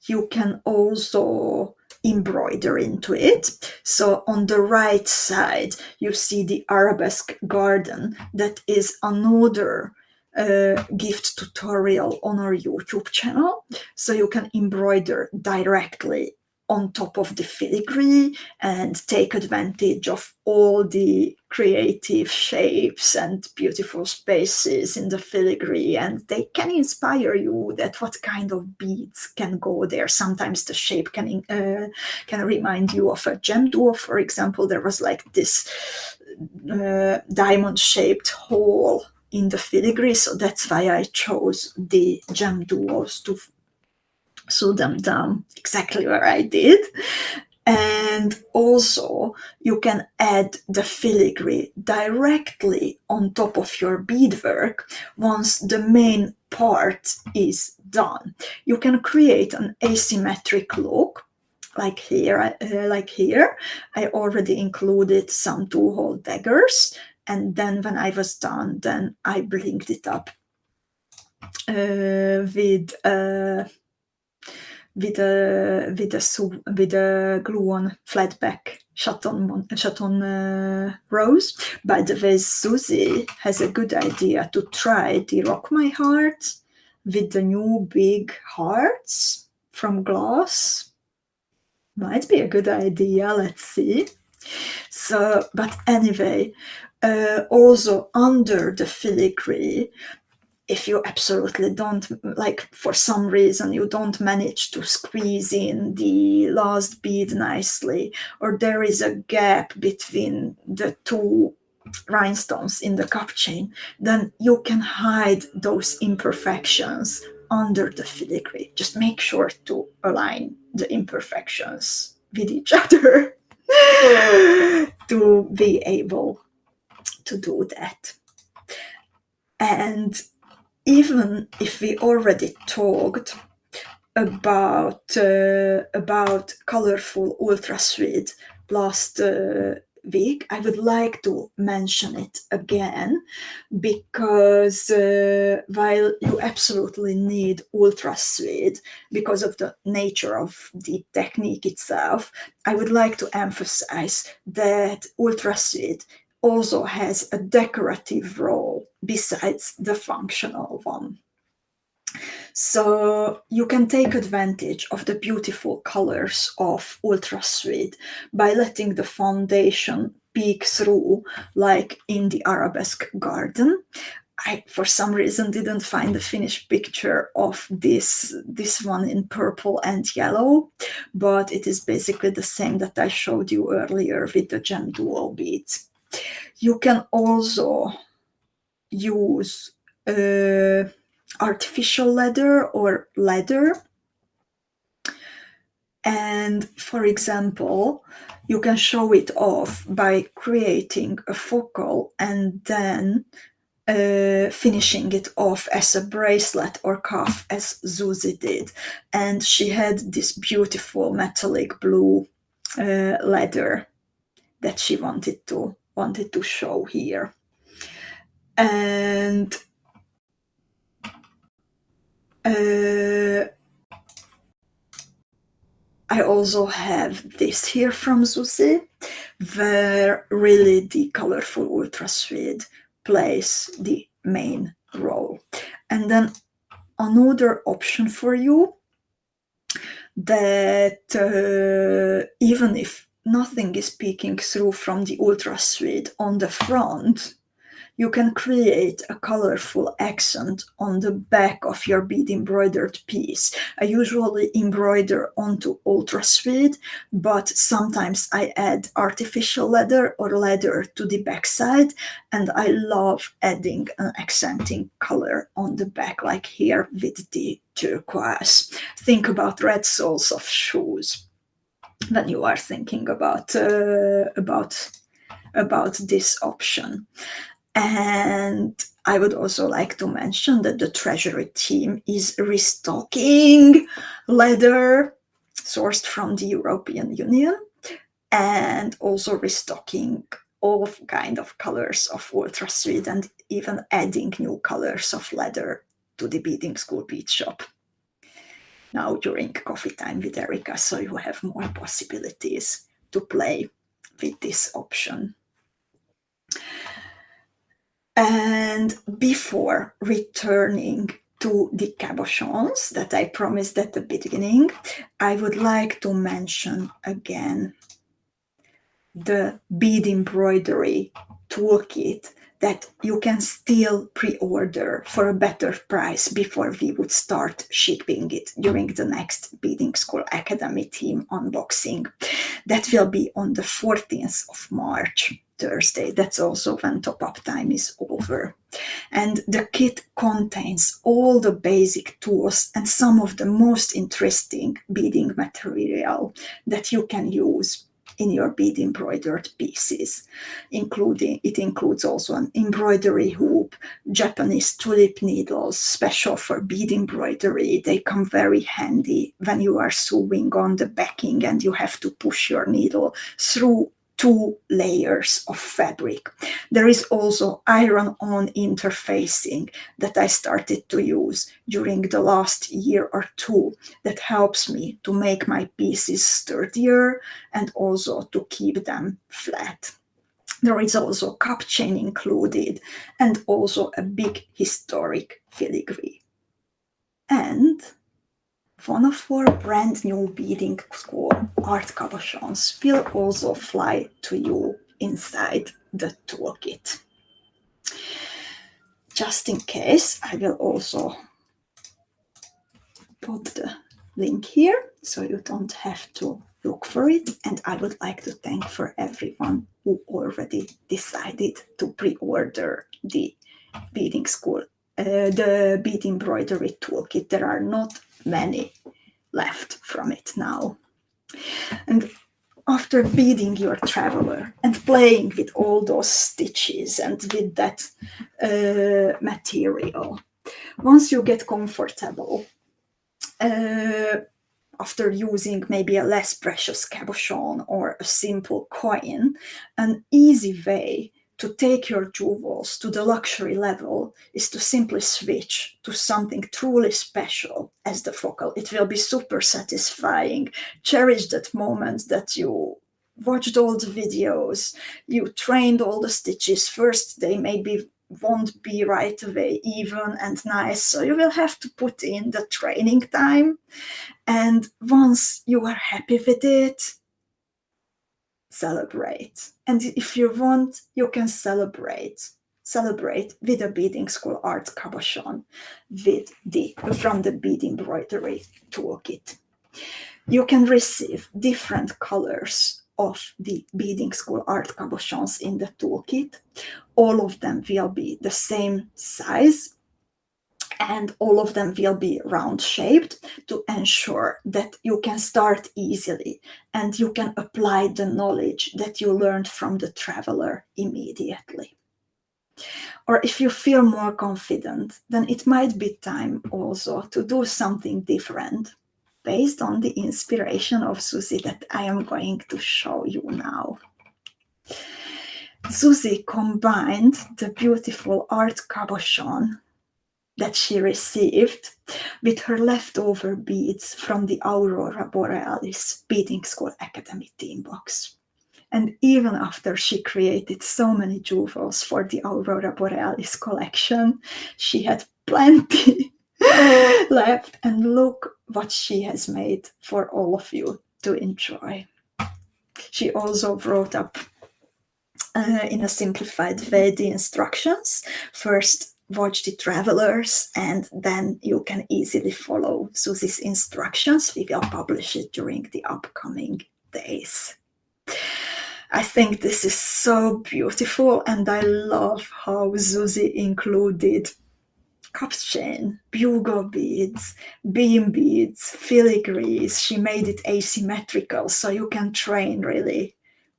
you can also embroider into it. So on the right side, you see the arabesque garden. That is another gift tutorial on our YouTube channel. So you can embroider directly on top of the filigree and take advantage of all the creative shapes and beautiful spaces in the filigree, and they can inspire you that what kind of beads can go there. Sometimes the shape can remind you of a gem duo. For example, there was like this diamond shaped hole in the filigree, so that's why I chose the gem duos to sew them down exactly where I did. And also you can add the filigree directly on top of your beadwork once the main part is done. You can create an asymmetric look like here. I already included some 2-hole daggers, and then when I was done, then I blinked it up with a glue-on flat-back chaton rose. By the way, Susie has a good idea to try the Rock My Heart with the new big hearts from glass. Might be a good idea, let's see. So, but anyway, also under the filigree, if you absolutely don't, like for some reason you don't manage to squeeze in the last bead nicely, or there is a gap between the two rhinestones in the cup chain, then you can hide those imperfections under the filigree. Just make sure to align the imperfections with each other to be able to do that. And even if we already talked about colorful ultra suede last week, I would like to mention it again, because while you absolutely need ultra suede because of the nature of the technique itself, I would like to emphasize that ultra suede also has a decorative role besides the functional one. So you can take advantage of the beautiful colors of ultra suede by letting the foundation peek through, like in the arabesque garden. I, for some reason, didn't find a finished picture of this one in purple and yellow, but it is basically the same that I showed you earlier with the gem dual beads. You can also use artificial leather or leather. And for example, you can show it off by creating a focal and then finishing it off as a bracelet or cuff, as Zuzi did. And she had this beautiful metallic blue leather that she wanted to show here. And I also have this here from Zuzi, where really the colorful ultra suede plays the main role. And then another option for you, that even if nothing is peeking through from the ultra suede on the front, you can create a colorful accent on the back of your bead embroidered piece. I usually embroider onto ultra suede, but sometimes I add artificial leather or leather to the backside, and I love adding an accenting color on the back, like here with the turquoise. Think about red soles of shoes when you are thinking about this option. And I would also like to mention that the Treasury team is restocking leather sourced from the European Union, and also restocking all kind of colors of ultra suede, and even adding new colors of leather to the Beadingschool Bead Shop now during coffee time with Erika, so you have more possibilities to play with this option. And before returning to the cabochons that I promised at the beginning, I would like to mention again the bead embroidery toolkit that you can still pre-order for a better price before we would start shipping it during the next Beadingschool Academy team unboxing. That will be on the 14th of March, Thursday. That's also when top-up time is over. And the kit contains all the basic tools and some of the most interesting beading material that you can use in your bead embroidered pieces. It includes also an embroidery hoop, Japanese tulip needles, special for bead embroidery. They come very handy when you are sewing on the backing and you have to push your needle through 2 layers of fabric. There is also iron-on interfacing that I started to use during the last year or two that helps me to make my pieces sturdier and also to keep them flat. There is also cup chain included and also a big historic filigree. And one of our brand new beading school art cabochons will also fly to you inside the toolkit. just in case, I will also put the link here so you don't have to look for it. And I would like to thank for everyone who already decided to pre-order the beading school, the bead embroidery toolkit. There are not many left from it now. And after beading your traveler and playing with all those stitches and with that material, once you get comfortable, after using maybe a less precious cabochon or a simple coin, an easy way to take your jewels to the luxury level is to simply switch to something truly special as the focal. It will be super satisfying. Cherish that moment that you watched all the videos, you trained all the stitches. First, they maybe won't be right away even and nice, so you will have to put in the training time. And once you are happy with it, celebrate. And if you want, you can celebrate with a beading school art cabochon from the bead embroidery toolkit. You can receive different colors of the beading school art cabochons in the toolkit. All of them will be the same size, and all of them will be round shaped to ensure that you can start easily and you can apply the knowledge that you learned from the traveler immediately. Or if you feel more confident, then it might be time also to do something different based on the inspiration of Susie that I am going to show you now. Susie combined the beautiful art cabochon that she received with her leftover beads from the Aurora Borealis Beading School Academy team box. And even after she created so many jewels for the Aurora Borealis collection, she had plenty left. And look what she has made for all of you to enjoy. She also wrote up in a simplified way the instructions. First, watch the travelers, and then you can easily follow Susie's instructions. We will publish it during the upcoming days. I think this is so beautiful, and I love how Susie included capschain, bugle beads, beam beads, filigrees. She made it asymmetrical so you can train really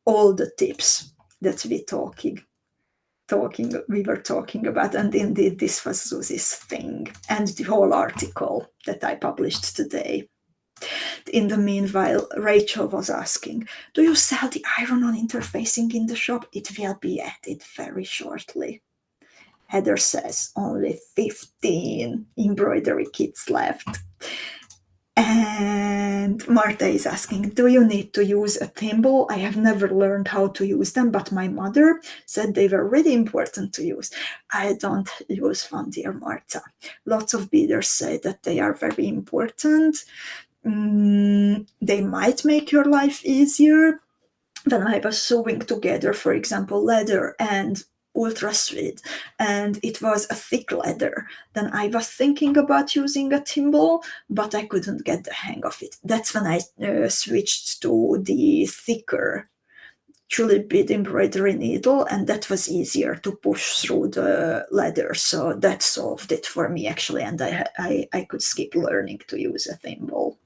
all the tips that we were talking about. And indeed this was Susie's thing, and the whole article that I published today. In the meanwhile, Rachel was asking, do you sell the iron-on interfacing in the shop? It will be added very shortly. Heather says only 15 embroidery kits left. And Marta is asking, do you need to use a thimble? I have never learned how to use them, but my mother said they were really important to use. I don't use one, dear Marta. Lots of beaders say that they are very important. They might make your life easier. When I was sewing together, for example, leather and ultra sweet, and it was a thick leather, then I was thinking about using a thimble, but I couldn't get the hang of it. That's when I switched to the thicker tulip bead embroidery needle, and that was easier to push through the leather, so that solved it for me actually, and I could skip learning to use a thimble.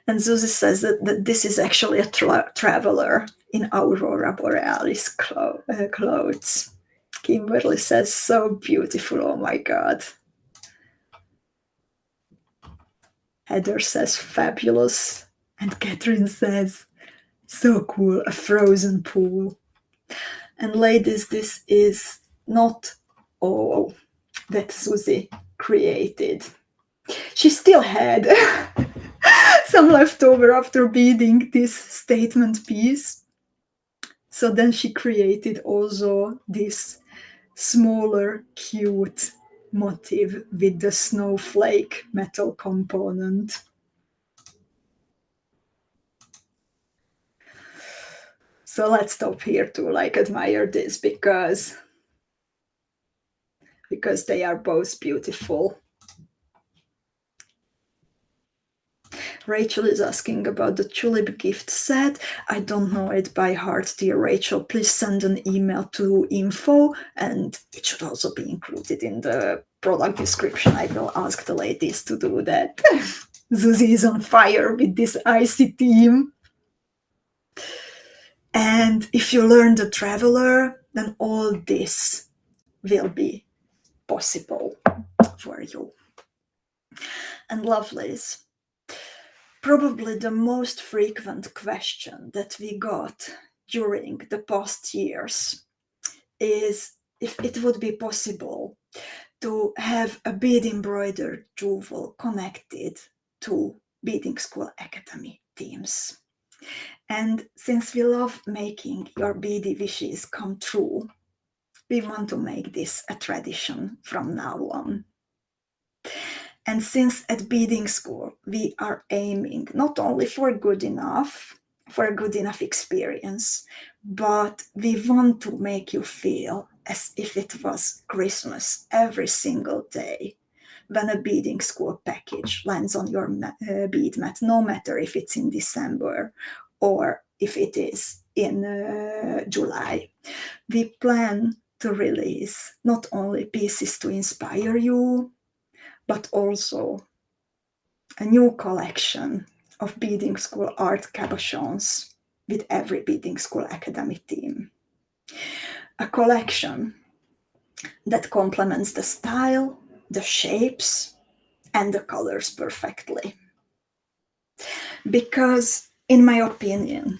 And Susie says that this is actually a traveler in Aurora Borealis clothes. Kimberly says, so beautiful, oh my God. Heather says, fabulous. And Catherine says, so cool, a frozen pool. And ladies, this is not all that Susie created. She still had some leftover after beading this statement piece. So then she created also this smaller, cute motif with the snowflake metal component. So let's stop here to admire this, because because they are both beautiful. Rachel is asking about the tulip gift set. I don't know it by heart, dear Rachel. Please send an email to info, and it should also be included in the product description. I will ask the ladies to do that. Zuzi is on fire with this icy theme. And if you learn the Traveler, then all this will be possible for you. And lovelies, probably the most frequent question that we got during the past years is if it would be possible to have a bead embroidered jewel connected to Beading School Academy themes. And since we love making your beady wishes come true, we want to make this a tradition from now on. And since at Beading School, we are aiming not only for a good enough experience, but we want to make you feel as if it was Christmas every single day when a Beading School package lands on your bead mat, no matter if it's in December or if it is in July. We plan to release not only pieces to inspire you, but also a new collection of Beading School art cabochons with every Beading School Academy theme. A collection that complements the style, the shapes, and the colors perfectly. Because, in my opinion,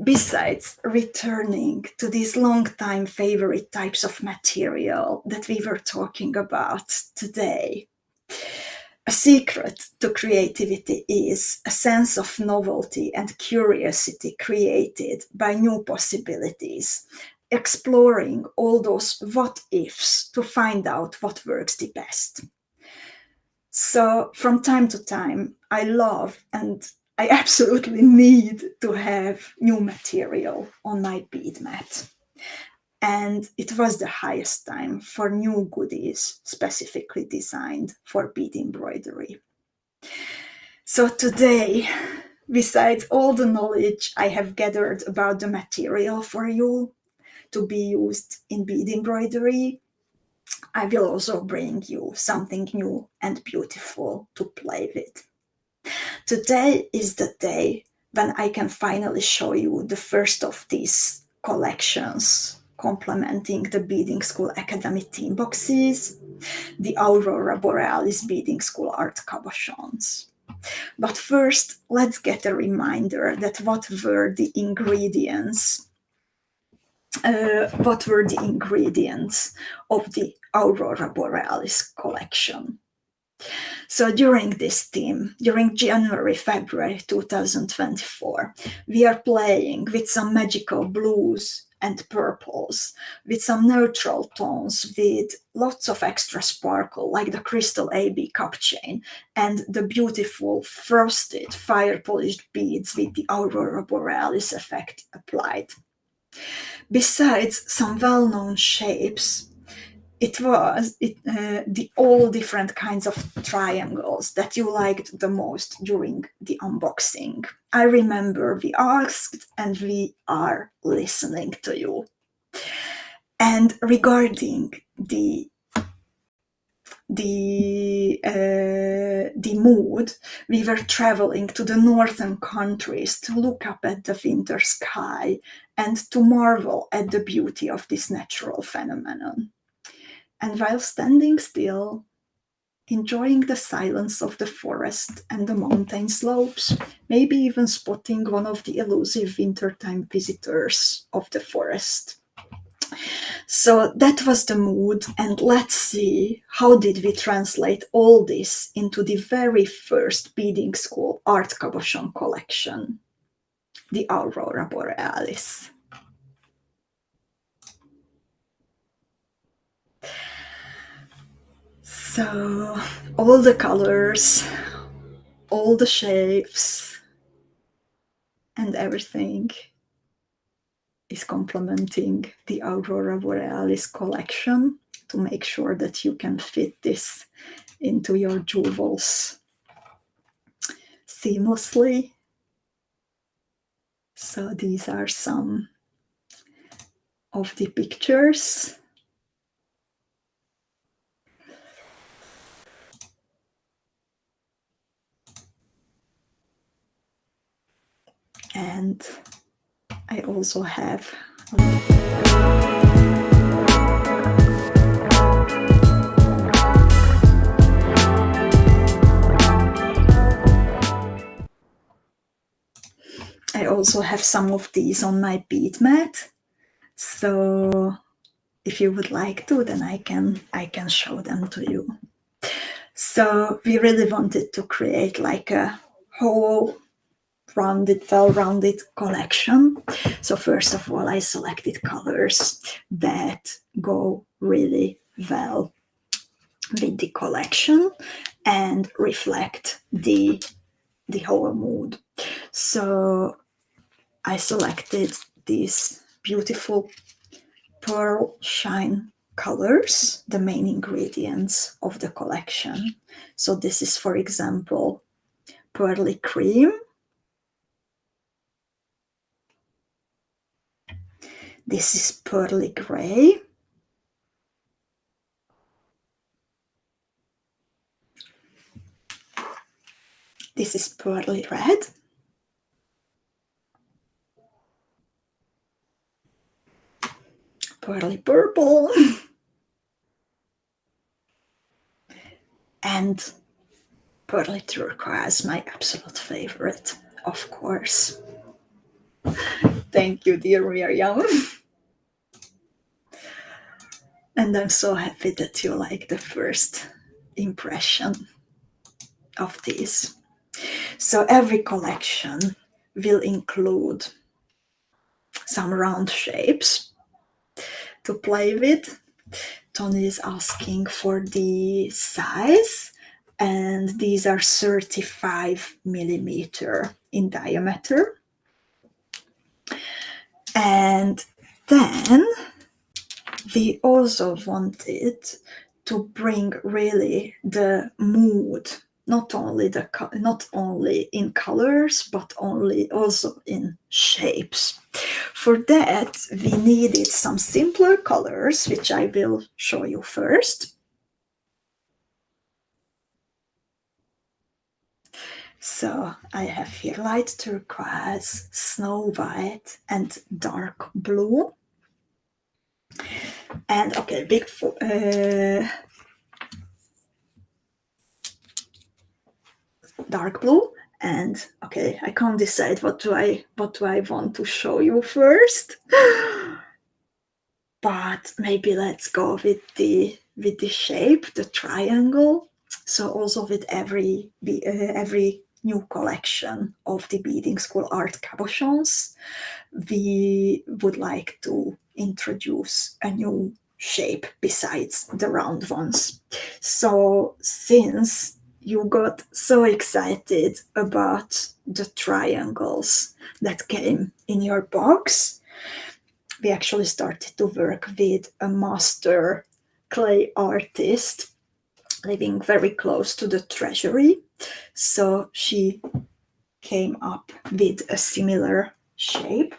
besides returning to these long-time favorite types of material that we were talking about today, a secret to creativity is a sense of novelty and curiosity created by new possibilities, exploring all those what-ifs to find out what works the best. So from time to time, I love and I absolutely need to have new material on my bead mat. And it was the highest time for new goodies specifically designed for bead embroidery. So today, besides all the knowledge I have gathered about the material for you to be used in bead embroidery, I will also bring you something new and beautiful to play with. Today is the day when I can finally show you the first of these collections complementing the Beading School Academy theme boxes, the Aurora Borealis Beading School art cabochons. But first, let's get a reminder that what were the ingredients of the Aurora Borealis collection. So during this theme, during January-February 2024, we are playing with some magical blues and purples, with some neutral tones, with lots of extra sparkle, like the crystal AB cup chain, and the beautiful frosted fire-polished beads with the Aurora Borealis effect applied. Besides some well-known shapes, it was the all different kinds of triangles that you liked the most during the unboxing. I remember we asked and we are listening to you. And regarding the mood, we were traveling to the northern countries to look up at the winter sky and to marvel at the beauty of this natural phenomenon. And while standing still, enjoying the silence of the forest and the mountain slopes, maybe even spotting one of the elusive wintertime visitors of the forest. So that was the mood, and let's see how did we translate all this into the very first Beading School art cabochon collection, the Aurora Borealis. So all the colors, all the shapes, and everything is complementing the Aurora Borealis collection to make sure that you can fit this into your jewels seamlessly. So these are some of the pictures. And I also have some of these on my bead mat. So if you would like to, then I can show them to you. So we really wanted to create like a whole well-rounded collection. So first of all, I selected colors that go really well with the collection and reflect the whole mood. So I selected these beautiful pearl shine colors, the main ingredients of the collection. So this is, for example, pearly cream. This is pearly gray. This is pearly red. Pearly purple. And pearly turquoise, my absolute favorite, of course. Thank you, dear Miriam. And I'm so happy that you like the first impression of this. So every collection will include some round shapes to play with. Tony is asking for the size, and these are 35 millimeter in diameter. And then we also wanted to bring really the mood, not only in colors, but also in shapes. For that, we needed some simpler colors, which I will show you first. So I have here light turquoise, snow white, and dark blue. And okay, dark blue. And okay, I can't decide what do I want to show you first. But maybe let's go with the shape, the triangle. So also with every new collection of the Beading School Art Cabochons, we would like to introduce a new shape besides the round ones. So since you got so excited about the triangles that came in your box, we actually started to work with a master clay artist living very close to the treasury. So she came up with a similar shape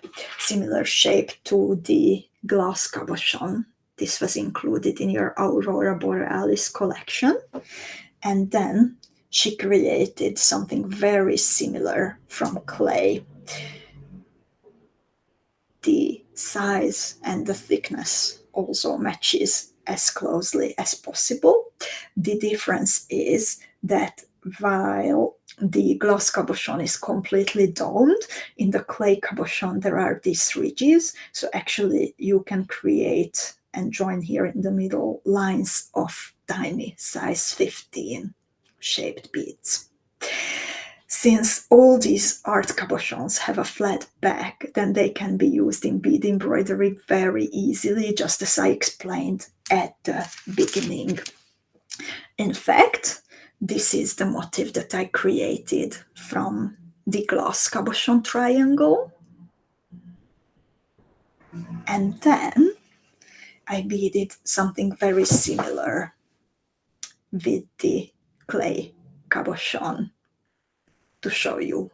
to the glass cabochon. This was included in your Aurora Borealis collection. And then she created something very similar from clay. The size and the thickness also matches as closely as possible. The difference is that while the glass cabochon is completely domed, in the clay cabochon there are these ridges, so actually you can create and join here in the middle lines of tiny size 15 shaped beads. Since all these art cabochons have a flat back, then they can be used in bead embroidery very easily, just as I explained at the beginning. In fact, this is the motif that I created from the glass cabochon triangle. And then I beaded something very similar with the clay cabochon to show you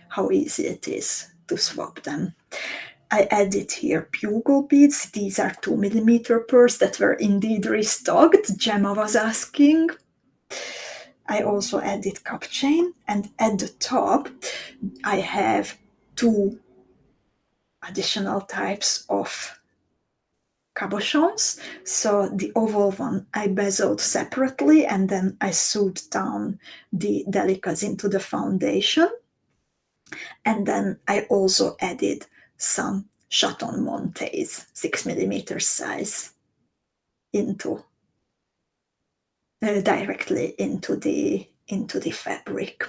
how easy it is to swap them. I added here bugle beads. These are 2mm pearls that were indeed restocked. Gemma was asking. I also added cup chain, and at the top I have two additional types of cabochons. So the oval one I bezeled separately, and then I sewed down the delicas into the foundation. And then I also added some chaton montes, 6mm size, into directly into the fabric.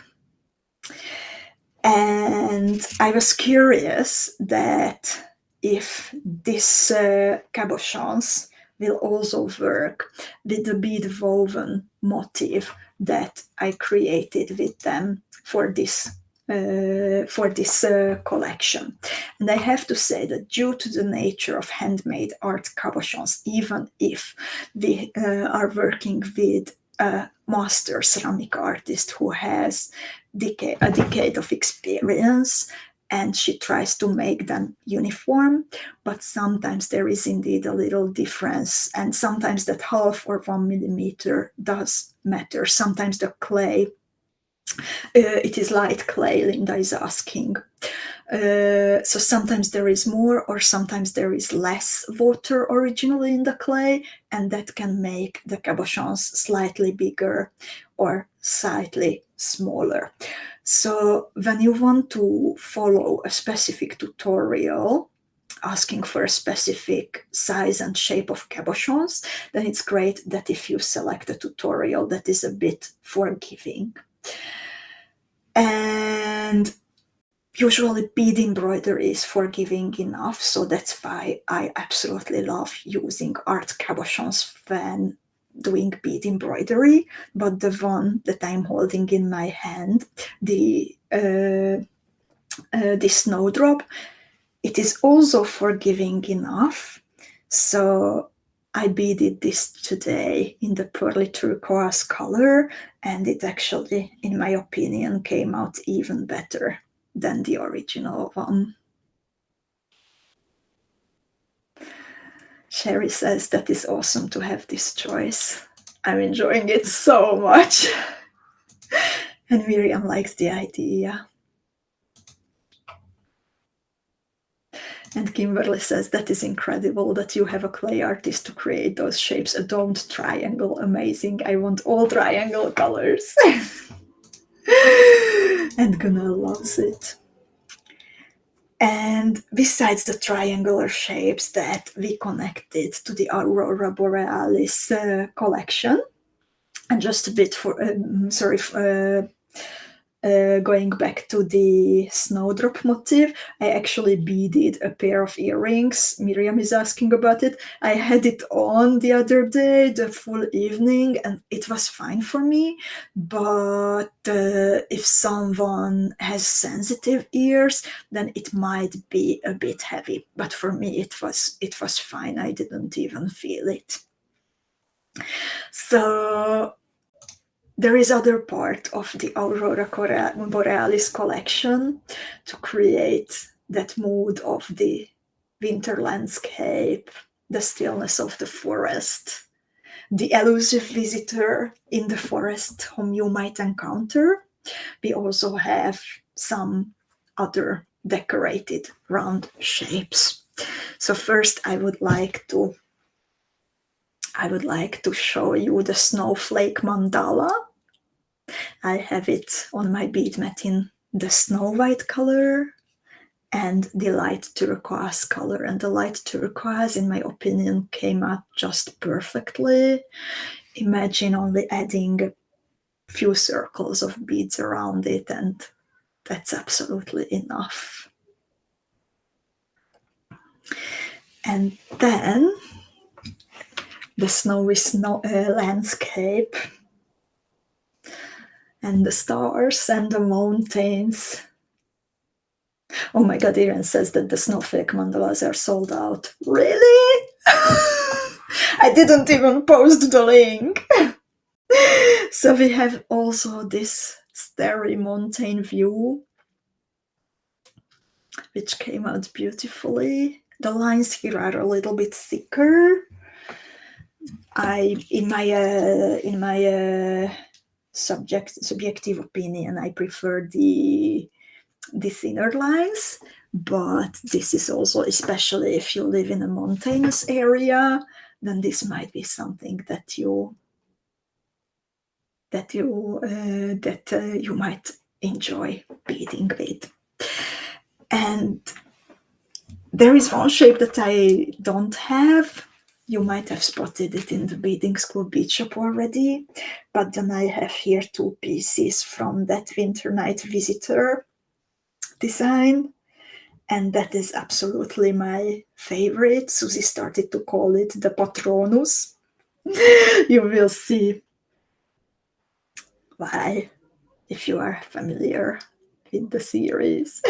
And I was curious that if this cabochons will also work with the bead woven motif that I created with them for this collection. And I have to say that due to the nature of handmade art cabochons, even if we are working with a master ceramic artist who has a decade of experience, and she tries to make them uniform, but sometimes there is indeed a little difference, and sometimes that half or 1mm does matter. Sometimes the clay, it is light clay, Linda is asking. So sometimes there is more or sometimes there is less water originally in the clay, and that can make the cabochons slightly bigger or slightly smaller. So when you want to follow a specific tutorial asking for a specific size and shape of cabochons, then it's great that if you select a tutorial that is a bit forgiving. And usually bead embroidery is forgiving enough, so that's why I absolutely love using art cabochons when doing bead embroidery. But the one that I'm holding in my hand, the snowdrop, it is also forgiving enough. So I beaded this today in the pearly turquoise color, and it actually, in my opinion, came out even better than the original one. Sherry says that is awesome to have this choice. I'm enjoying it so much. And Miriam likes the idea. And Kimberly says that is incredible that you have a clay artist to create those shapes. A domed triangle, amazing. I want all triangle colors. And Gunnar loves it. And besides the triangular shapes that we connected to the Aurora Borealis collection, and just a bit going back to the snowdrop motif, I actually beaded a pair of earrings. Miriam is asking about it. I had it on the other day, the full evening, and it was fine for me. But if someone has sensitive ears, then it might be a bit heavy. But for me, it was fine. I didn't even feel it. So there is other part of the Aurora Borealis collection to create that mood of the winter landscape, the stillness of the forest, the elusive visitor in the forest whom you might encounter. We also have some other decorated round shapes. So first I would like to show you the snowflake mandala. I have it on my bead mat in the snow white color and the light turquoise color. And the light turquoise, in my opinion, came out just perfectly. Imagine only adding a few circles of beads around it, and that's absolutely enough. And then the snowy landscape and the stars and the mountains. Oh my god, Irene says that the snowflake mandalas are sold out. Really? I didn't even post the link. So we have also this starry mountain view, which came out beautifully. The lines here are a little bit thicker. In my subjective opinion, I prefer the thinner lines, but this is also, especially if you live in a mountainous area, then this might be something that you might enjoy beading with. And there is one shape that I don't have. You might have spotted it in the Beadingschool Bead Shop already, but then I have here 2 pieces from that Winter Night Visitor design, and that is absolutely my favorite. Susie started to call it the Patronus. You will see why if you are familiar with the series.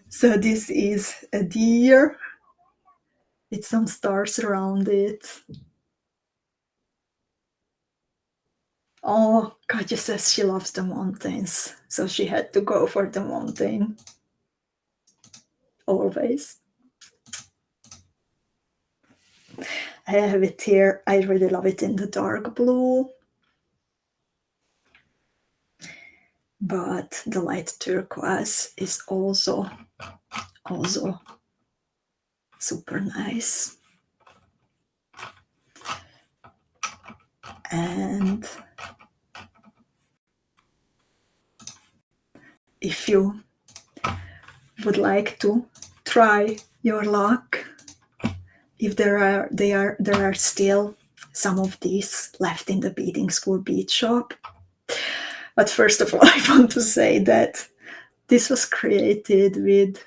So this is a deer with some stars around it. Oh, Katja says she loves the mountains, so she had to go for the mountain. Always. I have it here. I really love it in the dark blue. But the light turquoise is also super nice. And if you would like to try your luck, if there are still some of these left in the Beadingschool Bead Shop. But first of all, I want to say that this was created with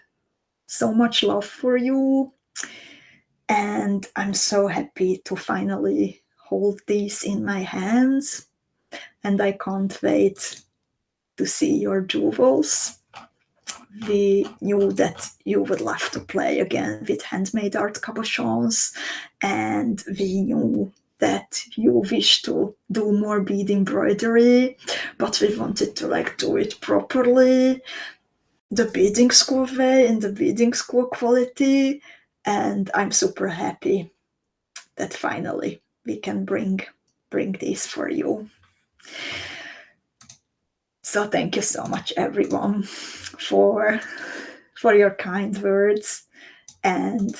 so much love for you, and I'm so happy to finally hold these in my hands, and I can't wait to see your jewels. We knew that you would love to play again with handmade art cabochons, and we knew that you wish to do more bead embroidery, but we wanted to do it properly, the beading school way, in the beading school quality, and I'm super happy that finally we can bring this for you. So thank you so much, everyone, for your kind words, and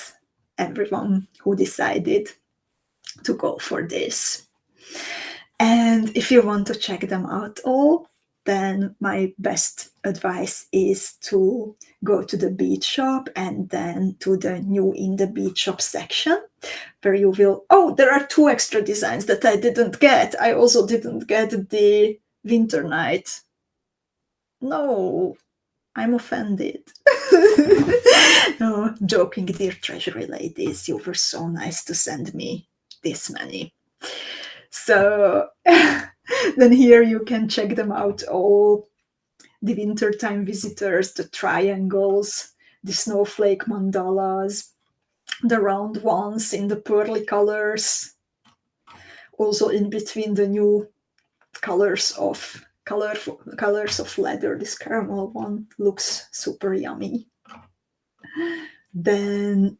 everyone who decided to go for this. And if you want to check them out all, then my best advice is to go to the bead shop and then to the new in the bead shop section, where you will, there are 2 extra designs that I didn't get. I also didn't get the Winter Night. No, I'm offended. No, joking, dear treasury ladies. You were so nice to send me this many. So then here you can check them out all. The wintertime visitors, the triangles, the snowflake mandalas, the round ones in the pearly colors. Also in between the new colors of leather. This caramel one looks super yummy. Then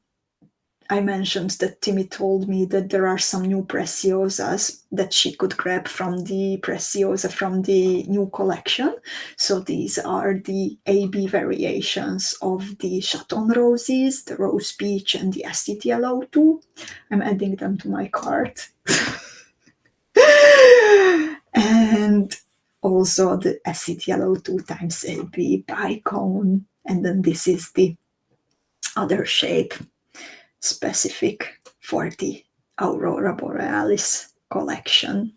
I mentioned that Timmy told me that there are some new preciosas that she could grab from the preciosa from the new collection. So these are the AB variations of the Chaton roses, the rose peach, and the acid yellow too. I'm adding them to my cart. And also the acid yellow 2 times AB bicone. And then this is the other shape specific for the Aurora Borealis collection.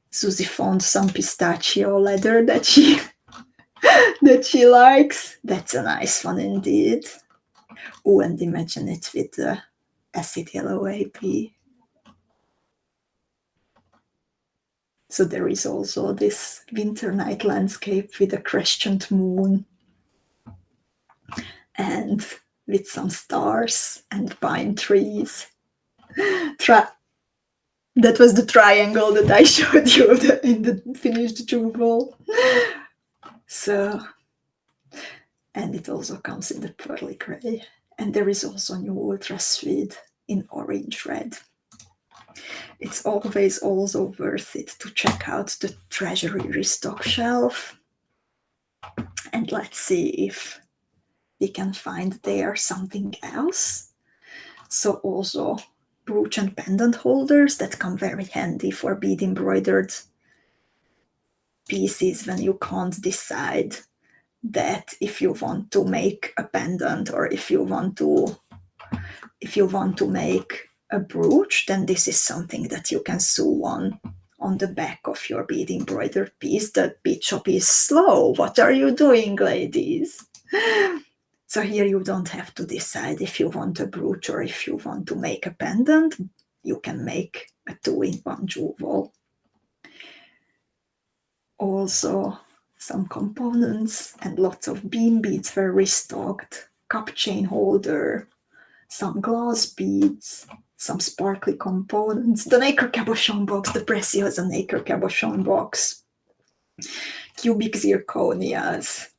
Susie found some pistachio leather that she likes. That's a nice one indeed. Oh, and imagine it with the acid yellow AP. So there is also this winter night landscape with a crescent moon and with some stars and pine trees. That was the triangle that I showed you in the finished jewel. So, and it also comes in the pearly gray. And there is also new ultra suede in orange red. It's always also worth it to check out the treasury restock shelf. And let's see if we can find there something else. So also brooch and pendant holders that come very handy for bead embroidered pieces when you can't decide that if you want to make a pendant or if you want to make a brooch, then this is something that you can sew on the back of your bead embroidered piece. The bead shop is slow. What are you doing, ladies? So here you don't have to decide if you want a brooch or if you want to make a pendant. You can make a 2-in-1 jewel. Also, some components and lots of beam beads were restocked. Cup chain holder, some glass beads, some sparkly components, the nacre cabochon box, the Preciosa nacre cabochon box, cubic zirconias,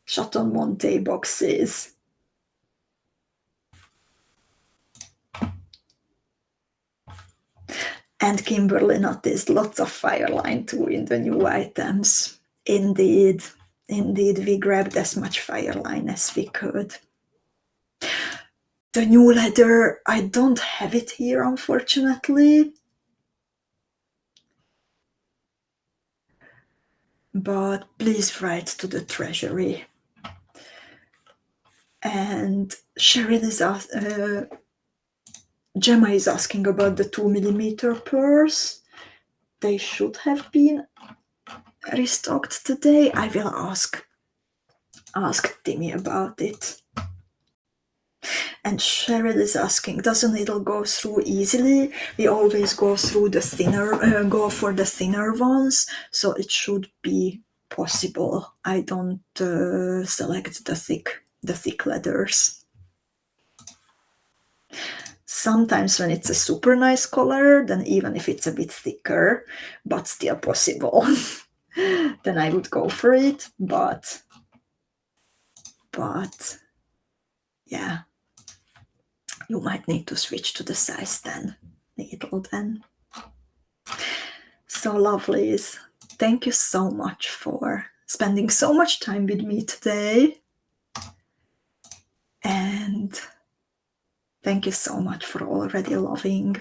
Chateau Monte boxes, and Kimberly noticed lots of fireline too in the new items. Indeed, we grabbed as much fireline as we could. The new leather, I don't have it here, unfortunately. But please write to the treasury. And Cheryl is Gemma is asking about the 2mm pearls. They should have been restocked today. I will ask Timmy about it. And Cheryl is asking, does a needle go through easily? We always go through the thinner, go for the thinner ones, so it should be possible. I don't select the thick leathers. Sometimes when it's a super nice color, then even if it's a bit thicker, but still possible, then I would go for it. But yeah, you might need to switch to the size 10 needle then. So lovelies, thank you so much for spending so much time with me today. And thank you so much for already loving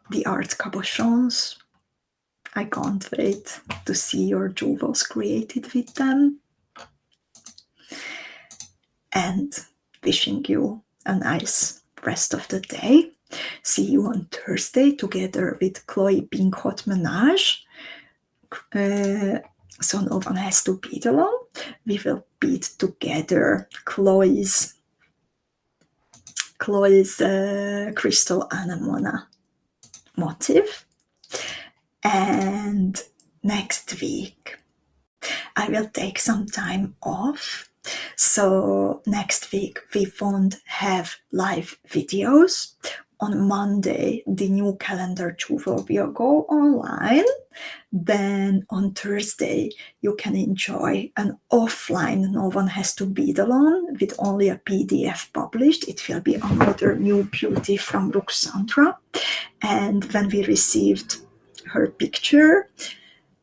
the art cabochons. I can't wait to see your jewels created with them. And wishing you a nice rest of the day. See you on Thursday together with Chloe Pink Hot Menage. So no one has to bead alone. We will bead together Chloe's crystal anemone motif. And next week I will take some time off. So next week we won't have live videos. On Monday, the new calendar jewel will go online. Then on Thursday, you can enjoy an offline, no one has to bead alone, with only a PDF published. It will be another new beauty from Ruxandra. And when we received her picture,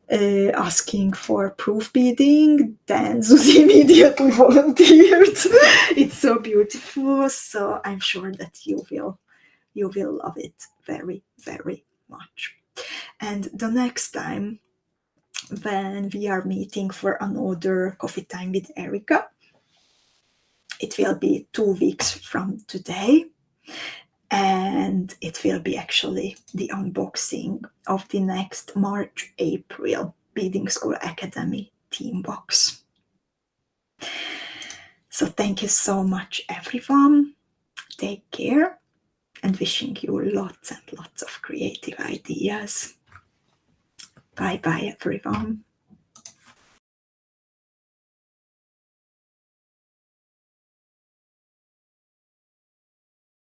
asking for proof beading, then Susie immediately volunteered. It's so beautiful, so I'm sure that you will love it very, very much. And the next time when we are meeting for another coffee time with Erika, it will be 2 weeks from today. And it will be actually the unboxing of the next March-April Beadingschool Academy team box. So thank you so much, everyone. Take care and wishing you lots and lots of creative ideas. Bye bye, everyone.